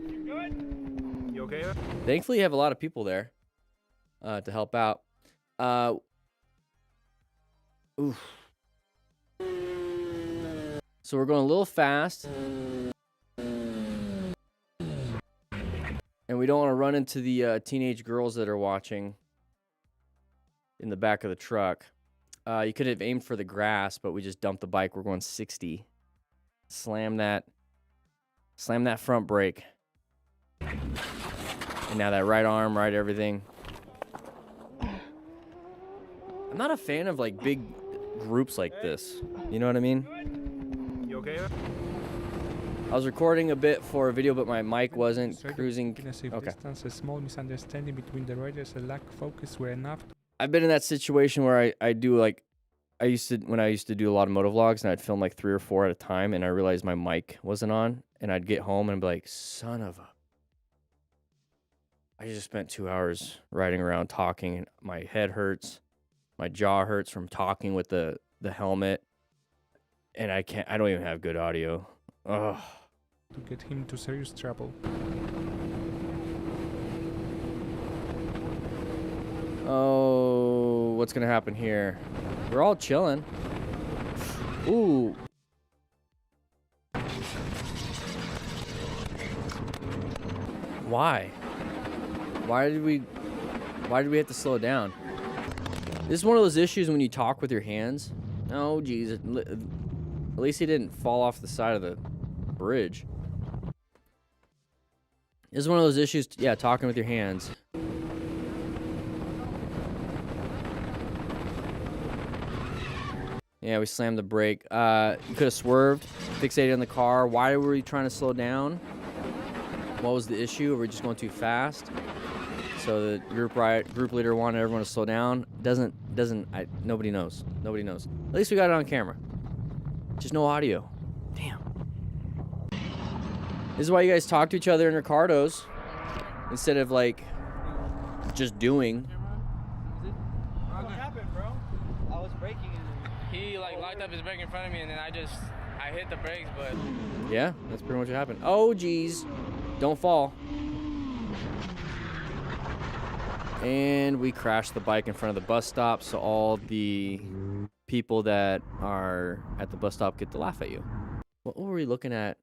You good? You okay? Thankfully, you have a lot of people there to help out. Oof. So we're going a little fast. And we don't want to run into the teenage girls that are watching in the back of the truck. You could have aimed for the grass, but we just dumped the bike. We're going 60. Slam that front brake. And now that right arm, right everything. I'm not a fan of like big groups like this. You know what I mean? You okay? I was recording a bit for a video, but my mic wasn't cruising. In a safe Okay. distance, a small misunderstanding between the riders and lack of focus were enough. I've been in that situation where I do like, when I used to do a lot of motovlogs and I'd film like 3 or 4 at a time, and I realized my mic wasn't on, and I'd get home and be like, son of a, I just spent 2 hours riding around talking, and my head hurts, my jaw hurts from talking with the helmet, and I don't even have good audio. Ugh. To get him into serious trouble. Oh, what's gonna happen here? We're all chilling. Ooh. Why? Why did we have to slow down? This is one of those issues when you talk with your hands. Oh, geez. At least he didn't fall off the side of the bridge. This is one of those issues, yeah, talking with your hands. Yeah, we slammed the brake. You could have swerved, fixated on the car. Why were we trying to slow down? What was the issue? Were we just going too fast? So the group leader wanted everyone to slow down. Nobody knows. Nobody knows. At least we got it on camera. Just no audio. Damn. This is why you guys talk to each other in Ricardos instead of like just doing. What happened, bro? I was braking and He like locked up his brake in front of me, and then I hit the brakes, but Yeah, that's pretty much what happened. Oh, geez. Don't fall. And we crashed the bike in front of the bus stop, so all the people that are at the bus stop get to laugh at you. What were we looking at?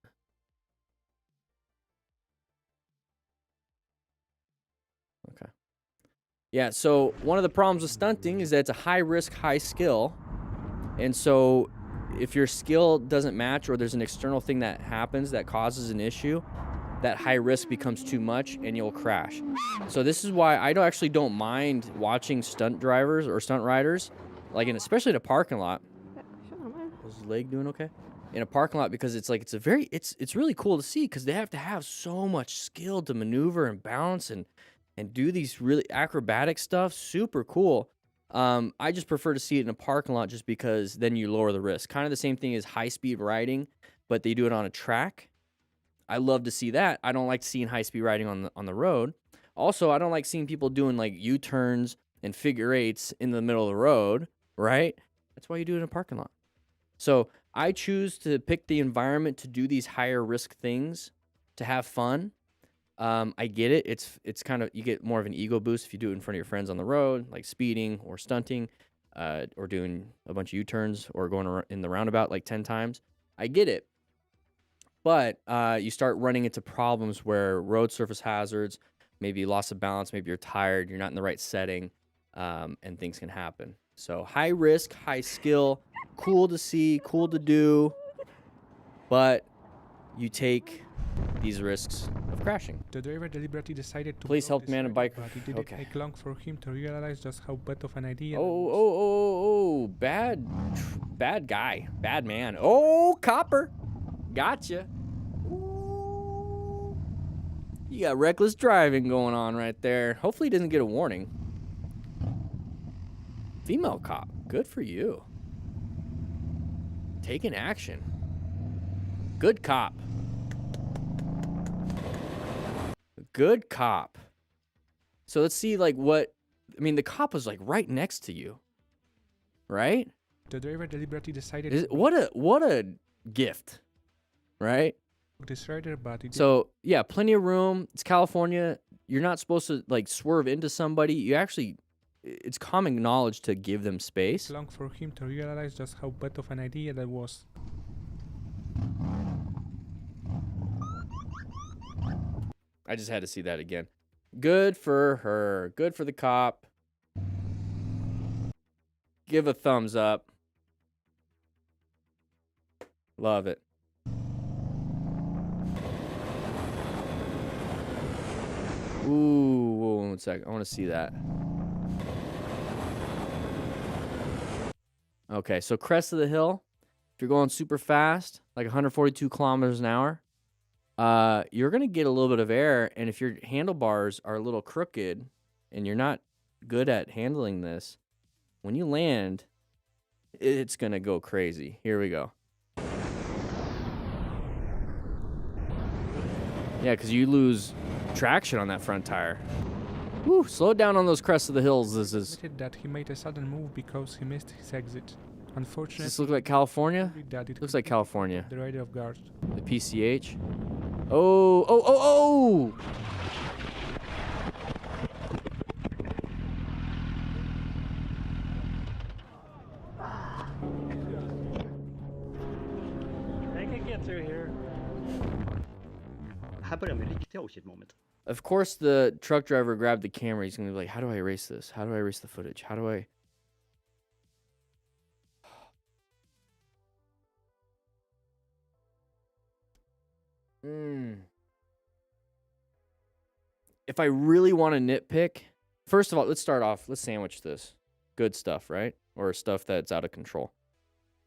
Okay. Yeah, so one of the problems with stunting is that it's a high risk, high skill. And so if your skill doesn't match, or there's an external thing that happens that causes an issue, that high risk becomes too much and you'll crash. So this is why I actually don't mind watching stunt drivers or stunt riders like especially in a parking lot. Is his leg doing okay? In a parking lot, because it's like it's really cool to see, because they have to have so much skill to maneuver and bounce and do these really acrobatic stuff. Super cool. I just prefer to see it in a parking lot, just because then you lower the risk. Kind of the same thing as high speed riding, but they do it on a track. I love to see that. I don't like seeing high speed riding on the road. Also, I don't like seeing people doing like U-turns and figure eights in the middle of the road, right? That's why you do it in a parking lot. So I choose to pick the environment to do these higher risk things, to have fun. I get it. It's kind of, you get more of an ego boost if you do it in front of your friends on the road, like speeding or stunting, or doing a bunch of U-turns or going in the roundabout like 10 times. I get it. But you start running into problems where road surface hazards, maybe loss of balance, maybe you're tired, you're not in the right setting, and things can happen. So high risk, high skill, cool to see, cool to do, but you take these risks of crashing. The driver deliberately decided to Please block help this man and rider, biker. but it didn't take long for him to realize just how bad of an idea that was. Oh, bad guy, bad man. Oh, copper, gotcha. Ooh. You got reckless driving going on right there. Hopefully he doesn't get a warning. Female cop, good for you. Taking action. Good cop. Good cop. So let's see, like, what, I mean, the cop was like right next to you, right? The driver deliberately decided to What a gift, right? block this rider, but it So yeah, plenty of room. It's California. You're not supposed to like swerve into somebody. You actually, it's common knowledge to give them space. didn't take long for him to realize just how bad of an idea that was. I just had to see that again. Good for her. Good for the cop. Give a thumbs up. Love it. Ooh, whoa, 1 sec. I want to see that. Okay, so crest of the hill. If you're going super fast, like 142 kilometers an hour, you're going to get a little bit of air. And if your handlebars are a little crooked and you're not good at handling this, when you land, it's going to go crazy. Here we go. Yeah, because you lose traction on that front tire. Woo, slow down on those crests of the hills. This is. Admitted that he made a sudden move because he missed his exit. Unfortunately, Does this look like California? that it Looks like California. the rider off guard. The PCH. Oh! They can get through here. Här börjar med riktiga oh shit moment. Of course, the truck driver grabbed the camera. He's gonna be like, "How do I erase this? How do I erase the footage? How do I?" If I really want to nitpick, first of all, let's start off. Let's sandwich this. Good stuff, right? Or stuff that's out of control.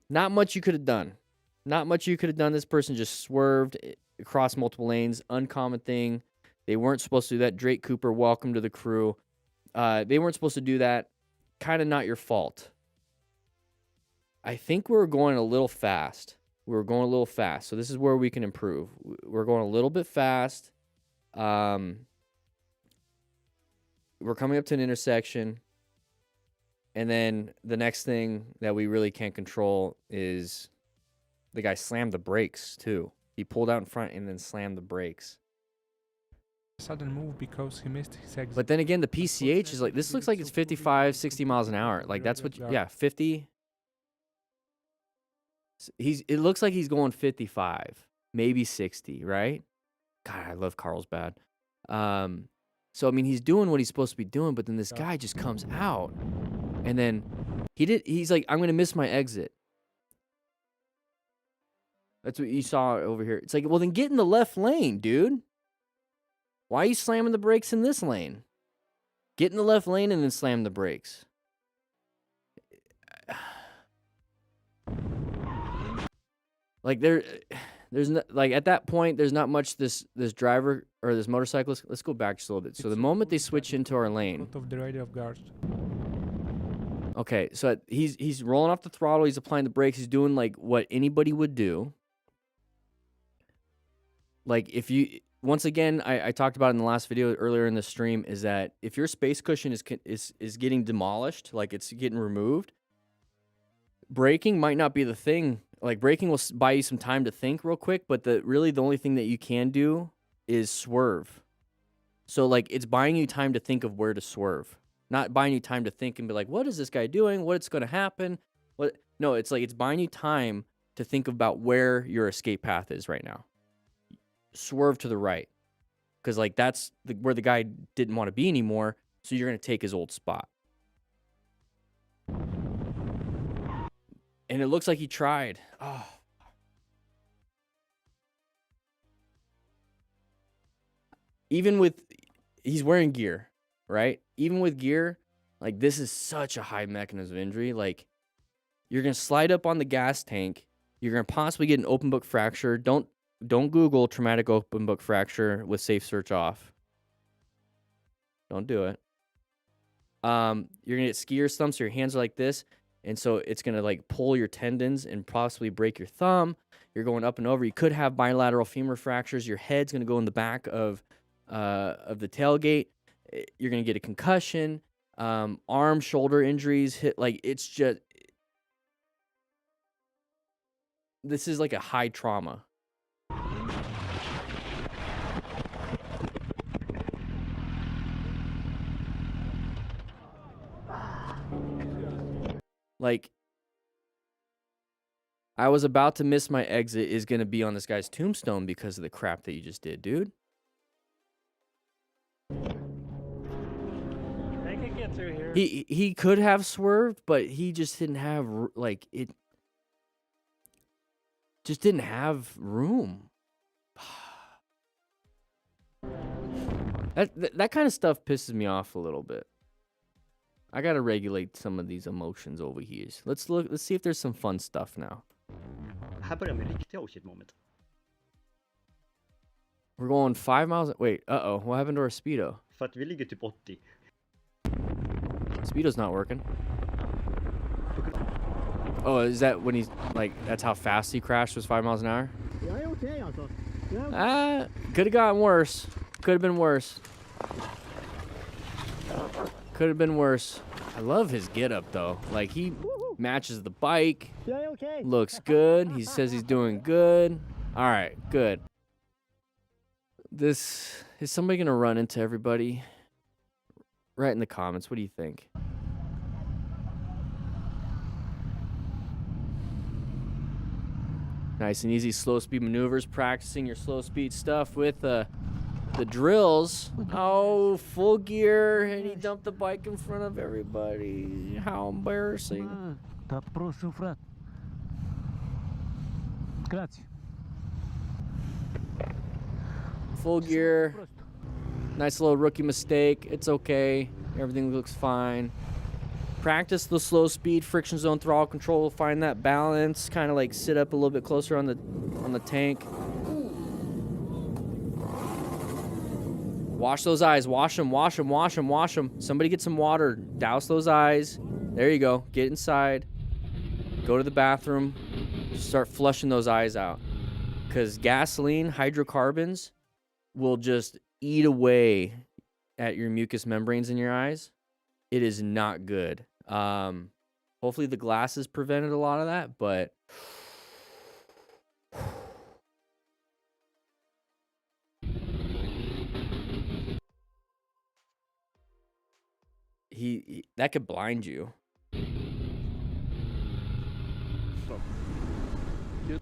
Not much you could have done. Not much you could have done. This person just swerved across multiple lanes. Uncommon thing. They weren't supposed to do that. Drake Cooper, welcome to the crew. They weren't supposed to do that. Kind of not your fault. I think we were going a little fast. We were going a little fast. So this is where we can improve. We're going a little bit fast. We're coming up to an intersection. And then the next thing that we really can't control is the guy slammed the brakes too. He pulled out in front and then slammed the brakes. Sudden move because he missed his exit. But then again, the PCH is like, this looks like it's 55, 60 miles an hour. Like that's what, yeah, 50. It looks like he's going 55, maybe 60, right? God, I love Carlsbad. So, I mean, he's doing what he's supposed to be doing, but then this guy just comes out. And then he's like, I'm going to miss my exit. That's what you saw over here. It's like, well, then get in the left lane, dude. Why are you slamming the brakes in this lane? Get in the left lane and then slam the brakes. Like there's not, like at that point there's not much this driver or this motorcyclist. Let's go back just a little bit. So the moment they switch into our lane, Out of the radar of guard. okay, so he's rolling off the throttle, he's applying the brakes, he's doing like what anybody would do. Like if you, once again, I talked about in the last video earlier in the stream, is that if your space cushion is getting demolished, like it's getting removed, braking might not be the thing. Like braking will buy you some time to think real quick, but really the only thing that you can do is swerve. So like it's buying you time to think of where to swerve, not buying you time to think and be like, what is this guy doing? What's going to happen? What? No, it's like it's buying you time to think about where your escape path is right now. Swerve to the right, because like that's where the guy didn't want to be anymore. So you're going to take his old spot. And it looks like he tried. Oh. Even with, he's wearing gear, right? Even with gear, like this is such a high mechanism of injury. Like you're going to slide up on the gas tank. You're going to possibly get an open book fracture. Don't Google traumatic open book fracture with safe search off. Don't do it. You're going to get skier thumb, so your hands are like this. And so it's going to like pull your tendons and possibly break your thumb. You're going up and over. You could have bilateral femur fractures. Your head's going to go in the back of the tailgate. You're going to get a concussion, arm, shoulder injuries. Hit like it's just, this is like a high trauma. Like, I was about to miss my exit is going to be on this guy's tombstone because of the crap that you just did, dude. They could get through here. He could have swerved, but he just didn't have, like, it just didn't have room. That kind of stuff pisses me off a little bit. I gotta regulate some of these emotions over here. Let's see if there's some fun stuff now. Här börjar med riktiga oh-shit moment. We're going 5 miles. Wait, what happened to our speedo? För att vi ligger typ 80. Speedo's not working. Oh, is that when he's like, that's how fast he crashed, was 5 miles an hour? Could have gotten worse. Could have been worse. Could have been worse. I love his getup though. Like he matches the bike. Looks good. He says he's doing good. All right, good. Is somebody gonna run into everybody? Write in the comments. What do you think? Nice and easy slow speed maneuvers. Practicing your slow speed stuff with the drills. Oh, full gear, and he dumped the bike in front of everybody. How embarrassing. Full gear. Nice little rookie mistake. It's okay. Everything looks fine. Practice the slow speed, friction zone throttle control. Find that balance. Kind of like sit up a little bit closer on the tank. Wash those eyes. Wash them, wash them, wash them, wash them. Somebody get some water. Douse those eyes. There you go. Get inside. Go to the bathroom. Start flushing those eyes out. Because gasoline, hydrocarbons will just eat away at your mucous membranes in your eyes. It is not good. Hopefully the glasses prevented a lot of that, but he that could blind you.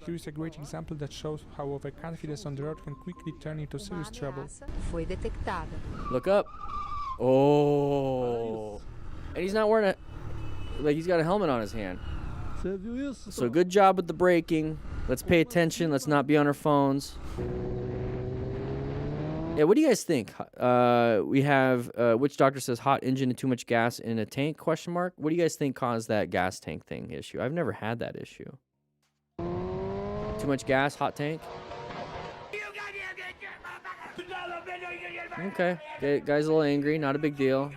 Here's a great example that shows how overconfidence on the road can quickly turn into serious trouble. Look up. Oh. And he's not wearing he's got a helmet on his hand. So good job with the braking. Let's pay attention. Let's not be on our phones. Yeah, what do you guys think? We have which doctor says hot engine and too much gas in a tank, question mark. What do you guys think caused that gas tank thing issue? I've never had that issue. Too much gas, hot tank. Okay, guy's a little angry, not a big deal.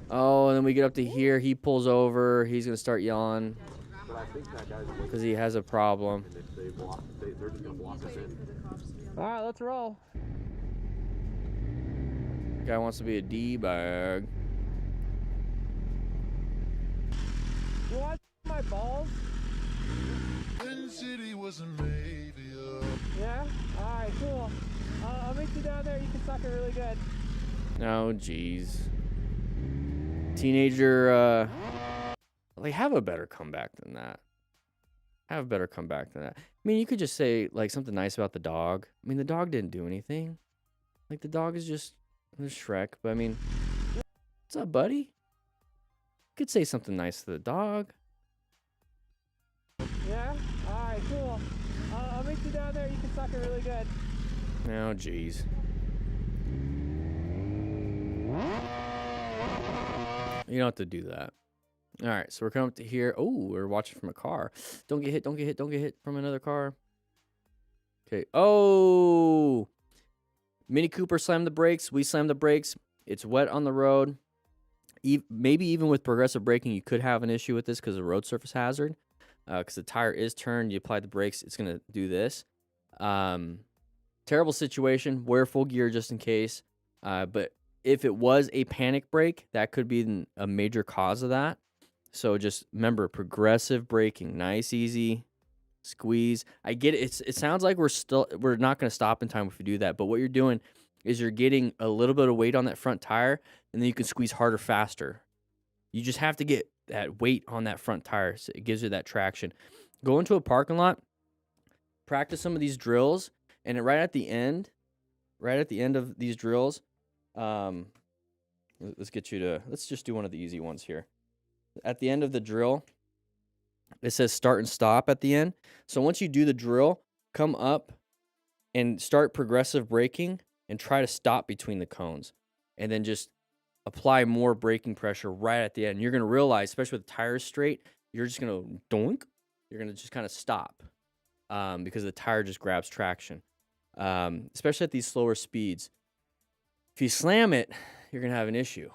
Oh, and then we get up to here, he pulls over, he's gonna start yelling because he has a problem. All right, let's roll. Guy wants to be a D-bag. You want my balls? Yeah? Alright, cool. I'll meet you down there. You can suck it really good. Oh, jeez. Teenager, like, have a better comeback than that. Have a better comeback than that. I mean, you could just say, like, something nice about the dog. I mean, the dog didn't do anything. Like, the dog is just Shrek. But, I mean, what's up, buddy? You could say something nice to the dog. Yeah? Alright, cool. I'll meet you down there. You can suck it really good. Oh, jeez. You don't have to do that. All right, so we're coming up to here. Oh, we're watching from a car. Don't get hit, don't get hit, don't get hit from another car. Okay. Oh! Mini Cooper slammed the brakes. We slammed the brakes. It's wet on the road. Maybe even with progressive braking, you could have an issue with this because of road surface hazard. Because the tire is turned. You apply the brakes, it's going to do this. Terrible situation. Wear full gear just in case. But if it was a panic brake, that could be a major cause of that. So just remember, progressive braking, nice, easy, squeeze. I get it. It sounds like we're not going to stop in time if we do that. But what you're doing is you're getting a little bit of weight on that front tire, and then you can squeeze harder, faster. You just have to get that weight on that front tire, so it gives you that traction. Go into a parking lot, practice some of these drills, and right at the end of these drills, let's just do one of the easy ones here. At the end of the drill, it says start and stop at the end. So once you do the drill, come up and start progressive braking and try to stop between the cones. And then just apply more braking pressure right at the end. You're going to realize, especially with the tires straight, you're just going to doink. You're going to just kind of stop because the tire just grabs traction, especially at these slower speeds. If you slam it, you're going to have an issue.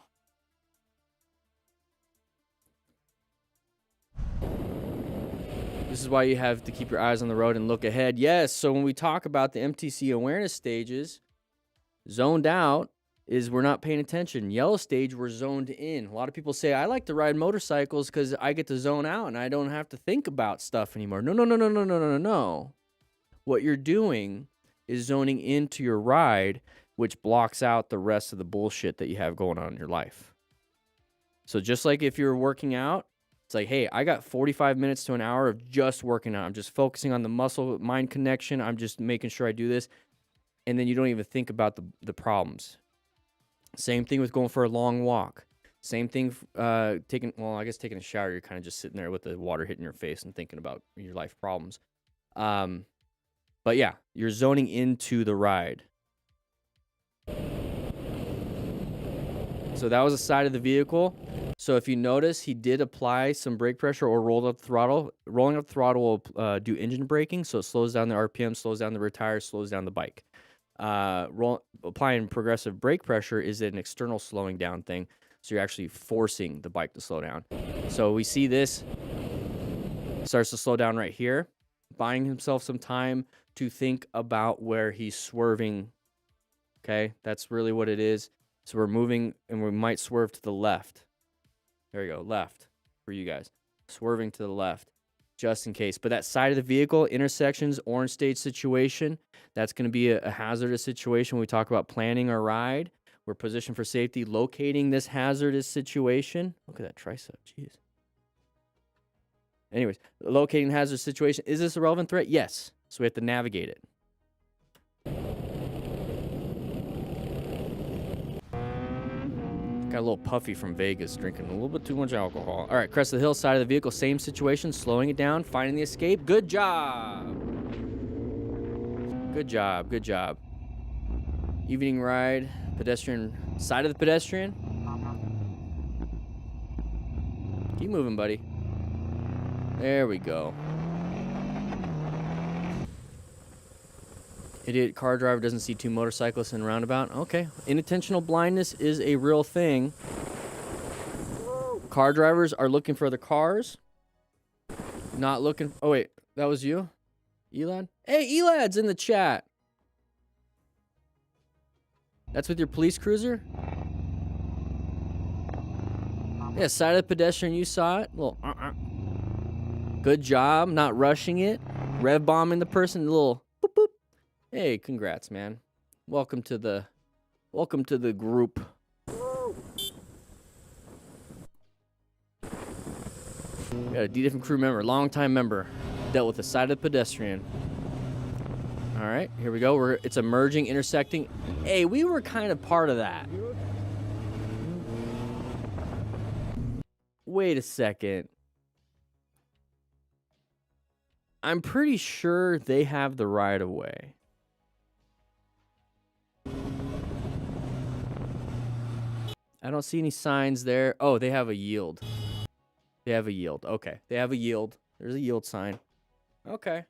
This is why you have to keep your eyes on the road and look ahead. Yes, so when we talk about the MTC awareness stages, zoned out is we're not paying attention. Yellow stage, we're zoned in. A lot of people say, I like to ride motorcycles because I get to zone out and I don't have to think about stuff anymore. No. What you're doing is zoning into your ride, which blocks out the rest of the bullshit that you have going on in your life. So just like if you're working out, it's like, hey, I got 45 minutes to an hour of just working out. I'm just focusing on the muscle-mind connection. I'm just making sure I do this. And then you don't even think about the problems. Same thing with going for a long walk. Same thing taking a shower. You're kind of just sitting there with the water hitting your face and thinking about your life problems. But yeah, you're zoning into the ride. So that was the side of the vehicle. So if you notice, he did apply some brake pressure or rolled up the throttle. Rolling up the throttle will do engine braking, so it slows down the RPM, slows down the rear tire, slows down the bike. Applying progressive brake pressure is an external slowing down thing, so you're actually forcing the bike to slow down. So we see this starts to slow down right here, buying himself some time to think about where he's swerving. Okay, that's really what it is. So we're moving, and we might swerve to the left. There we go, left for you guys. Swerving to the left, just in case. But that side of the vehicle, intersections, orange stage situation, that's going to be a hazardous situation. When we talk about planning our ride, we're positioned for safety, locating this hazardous situation. Look at that tricep, jeez. Anyways, locating hazardous situation. Is this a relevant threat? Yes. So we have to navigate it. Got a little puffy from Vegas, drinking a little bit too much alcohol. All right, crest of the hill, side of the vehicle, same situation, slowing it down, finding the escape. Good job. Good job, good job. Evening ride, pedestrian, side of the pedestrian. Keep moving, buddy. There we go. Idiot car driver doesn't see two motorcyclists in a roundabout. Okay. Inattentional blindness is a real thing. Car drivers are looking for other cars. Not looking... Oh, wait. That was you? Elad? Hey, Elad's in the chat. That's with your police cruiser? Yeah, side of the pedestrian, you saw it. Little Good job, not rushing it. Rev bombing the person, little boop boop. Hey, congrats, man. Welcome to the group. Got a D different crew member, longtime member. Dealt with the side of the pedestrian. All right, here we go. It's a merging, intersecting. Hey, we were kind of part of that. Wait a second. I'm pretty sure they have the right of way. I don't see any signs there. Oh, they have a yield. They have a yield. Okay. They have a yield. There's a yield sign. Okay.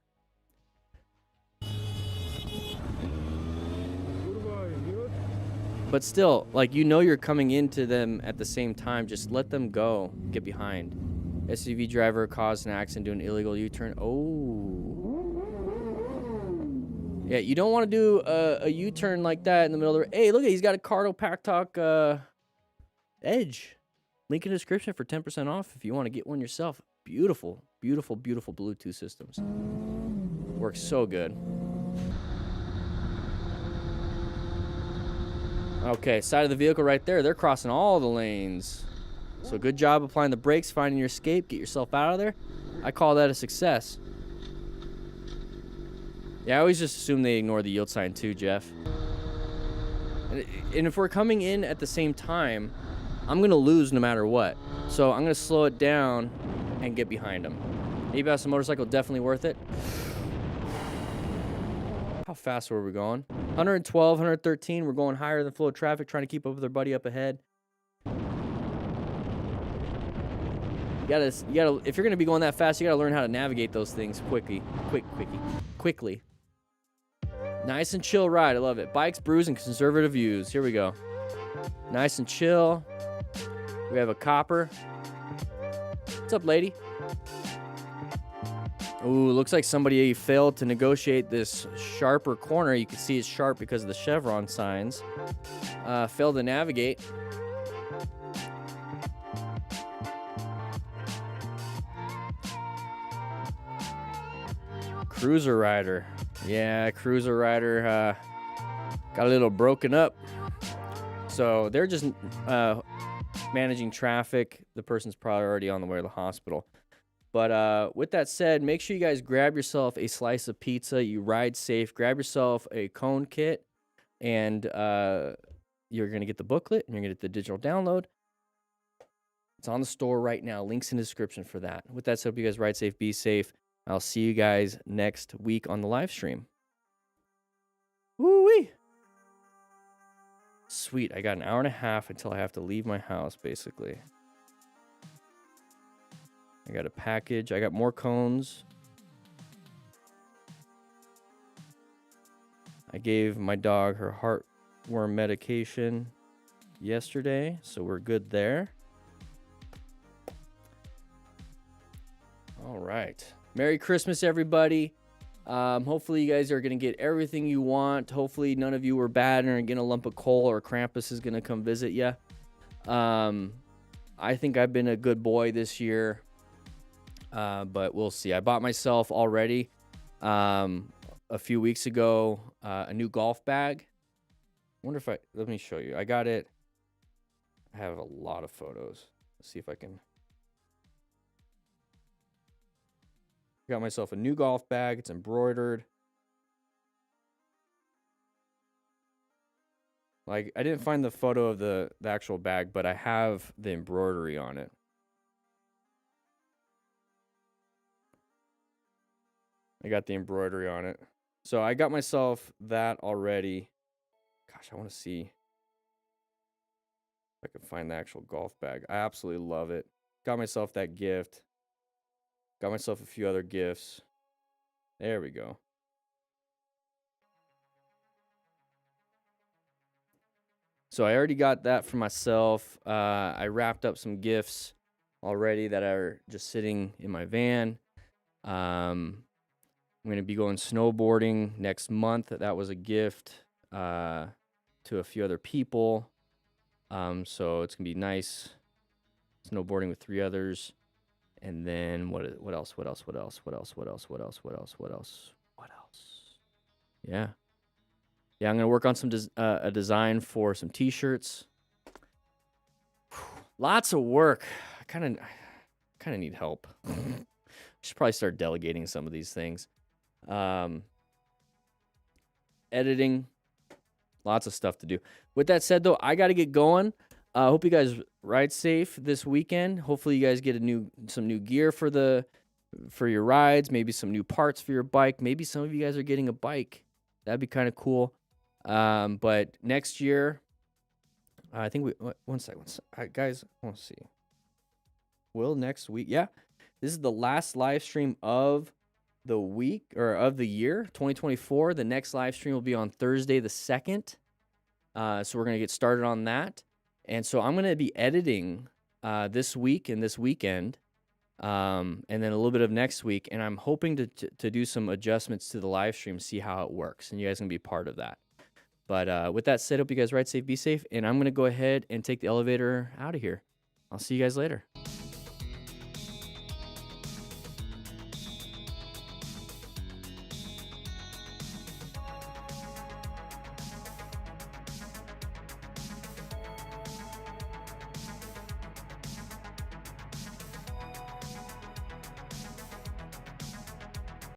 But still, like, you know you're coming into them at the same time. Just let them go. Get behind. SUV driver caused an accident doing an illegal U-turn. Oh. Yeah, you don't want to do a U-turn like that in the middle of the... Hey, look, he's got a Cardo Pack Talk Edge. Link in the description for 10% off if you want to get one yourself. Beautiful, beautiful, beautiful Bluetooth systems. Works so good. Okay, side of the vehicle right there. They're crossing all the lanes. So good job applying the brakes, finding your escape, get yourself out of there. I call that a success. Yeah, I always just assume they ignore the yield sign too, Jeff. And if we're coming in at the same time, I'm going to lose no matter what. So I'm going to slow it down and get behind them. ABS motorcycle, definitely worth it. How fast were we going? 112, 113. We're going higher than flow of traffic, trying to keep up with our buddy up ahead. You gotta, if you're gonna be going that fast, you gotta learn how to navigate those things quickly. Nice and chill ride, I love it. Bikes, brews, and conservative views. Here we go. Nice and chill. We have a copper. What's up, lady? Ooh, looks like somebody failed to negotiate this sharper corner. You can see it's sharp because of the chevron signs. Failed to navigate. Cruiser Rider. Yeah, Cruiser Rider got a little broken up. So they're just managing traffic. The person's probably already on the way to the hospital. But with that said, make sure you guys grab yourself a slice of pizza. You ride safe. Grab yourself a cone kit. And you're going to get the booklet. And you're going to get the digital download. It's on the store right now. Links in the description for that. With that said, hope you guys ride safe. Be safe. I'll see you guys next week on the live stream. Woo-wee. Sweet. I got an hour and a half until I have to leave my house, basically. I got a package. I got more cones. I gave my dog her heartworm medication yesterday, so we're good there. All right. Merry Christmas, everybody. Hopefully you guys are going to get everything you want. Hopefully none of you were bad and are getting a lump of coal or Krampus is going to come visit you. I think I've been a good boy this year. But we'll see. I bought myself already a few weeks ago a new golf bag. Wonder if let me show you. I got it. I have a lot of photos. Let's see if I can. Got myself a new golf bag. It's embroidered. Like, I didn't find the photo of the actual bag, but I have the embroidery on it. I got the embroidery on it. So I got myself that already. Gosh, I want to see if I can find the actual golf bag. I absolutely love it. Got myself that gift. Got myself a few other gifts. There we go. So I already got that for myself. I wrapped up some gifts already that are just sitting in my van. I'm going to be going snowboarding next month. That was a gift to a few other people. So it's going to be nice snowboarding with 3 others. And then what else? Yeah. Yeah, I'm going to work on some a design for some t-shirts. Lots of work. I kind of need help. Should probably start delegating some of these things. Editing. Lots of stuff to do. With that said, though, I got to get going. I hope you guys ride safe this weekend. Hopefully, you guys get some new gear for your rides. Maybe some new parts for your bike. Maybe some of you guys are getting a bike. That'd be kind of cool. But next year, I think one second. Guys, I want to see. Will next week? Yeah, this is the last live stream of the week or of the year 2024. The next live stream will be on Thursday the 2nd. So we're gonna get started on that. And so I'm gonna be editing this week and this weekend, and then a little bit of next week. And I'm hoping to do some adjustments to the live stream, see how it works, and you guys can be part of that. But with that said, hope you guys ride safe, be safe, and I'm gonna go ahead and take the elevator out of here. I'll see you guys later.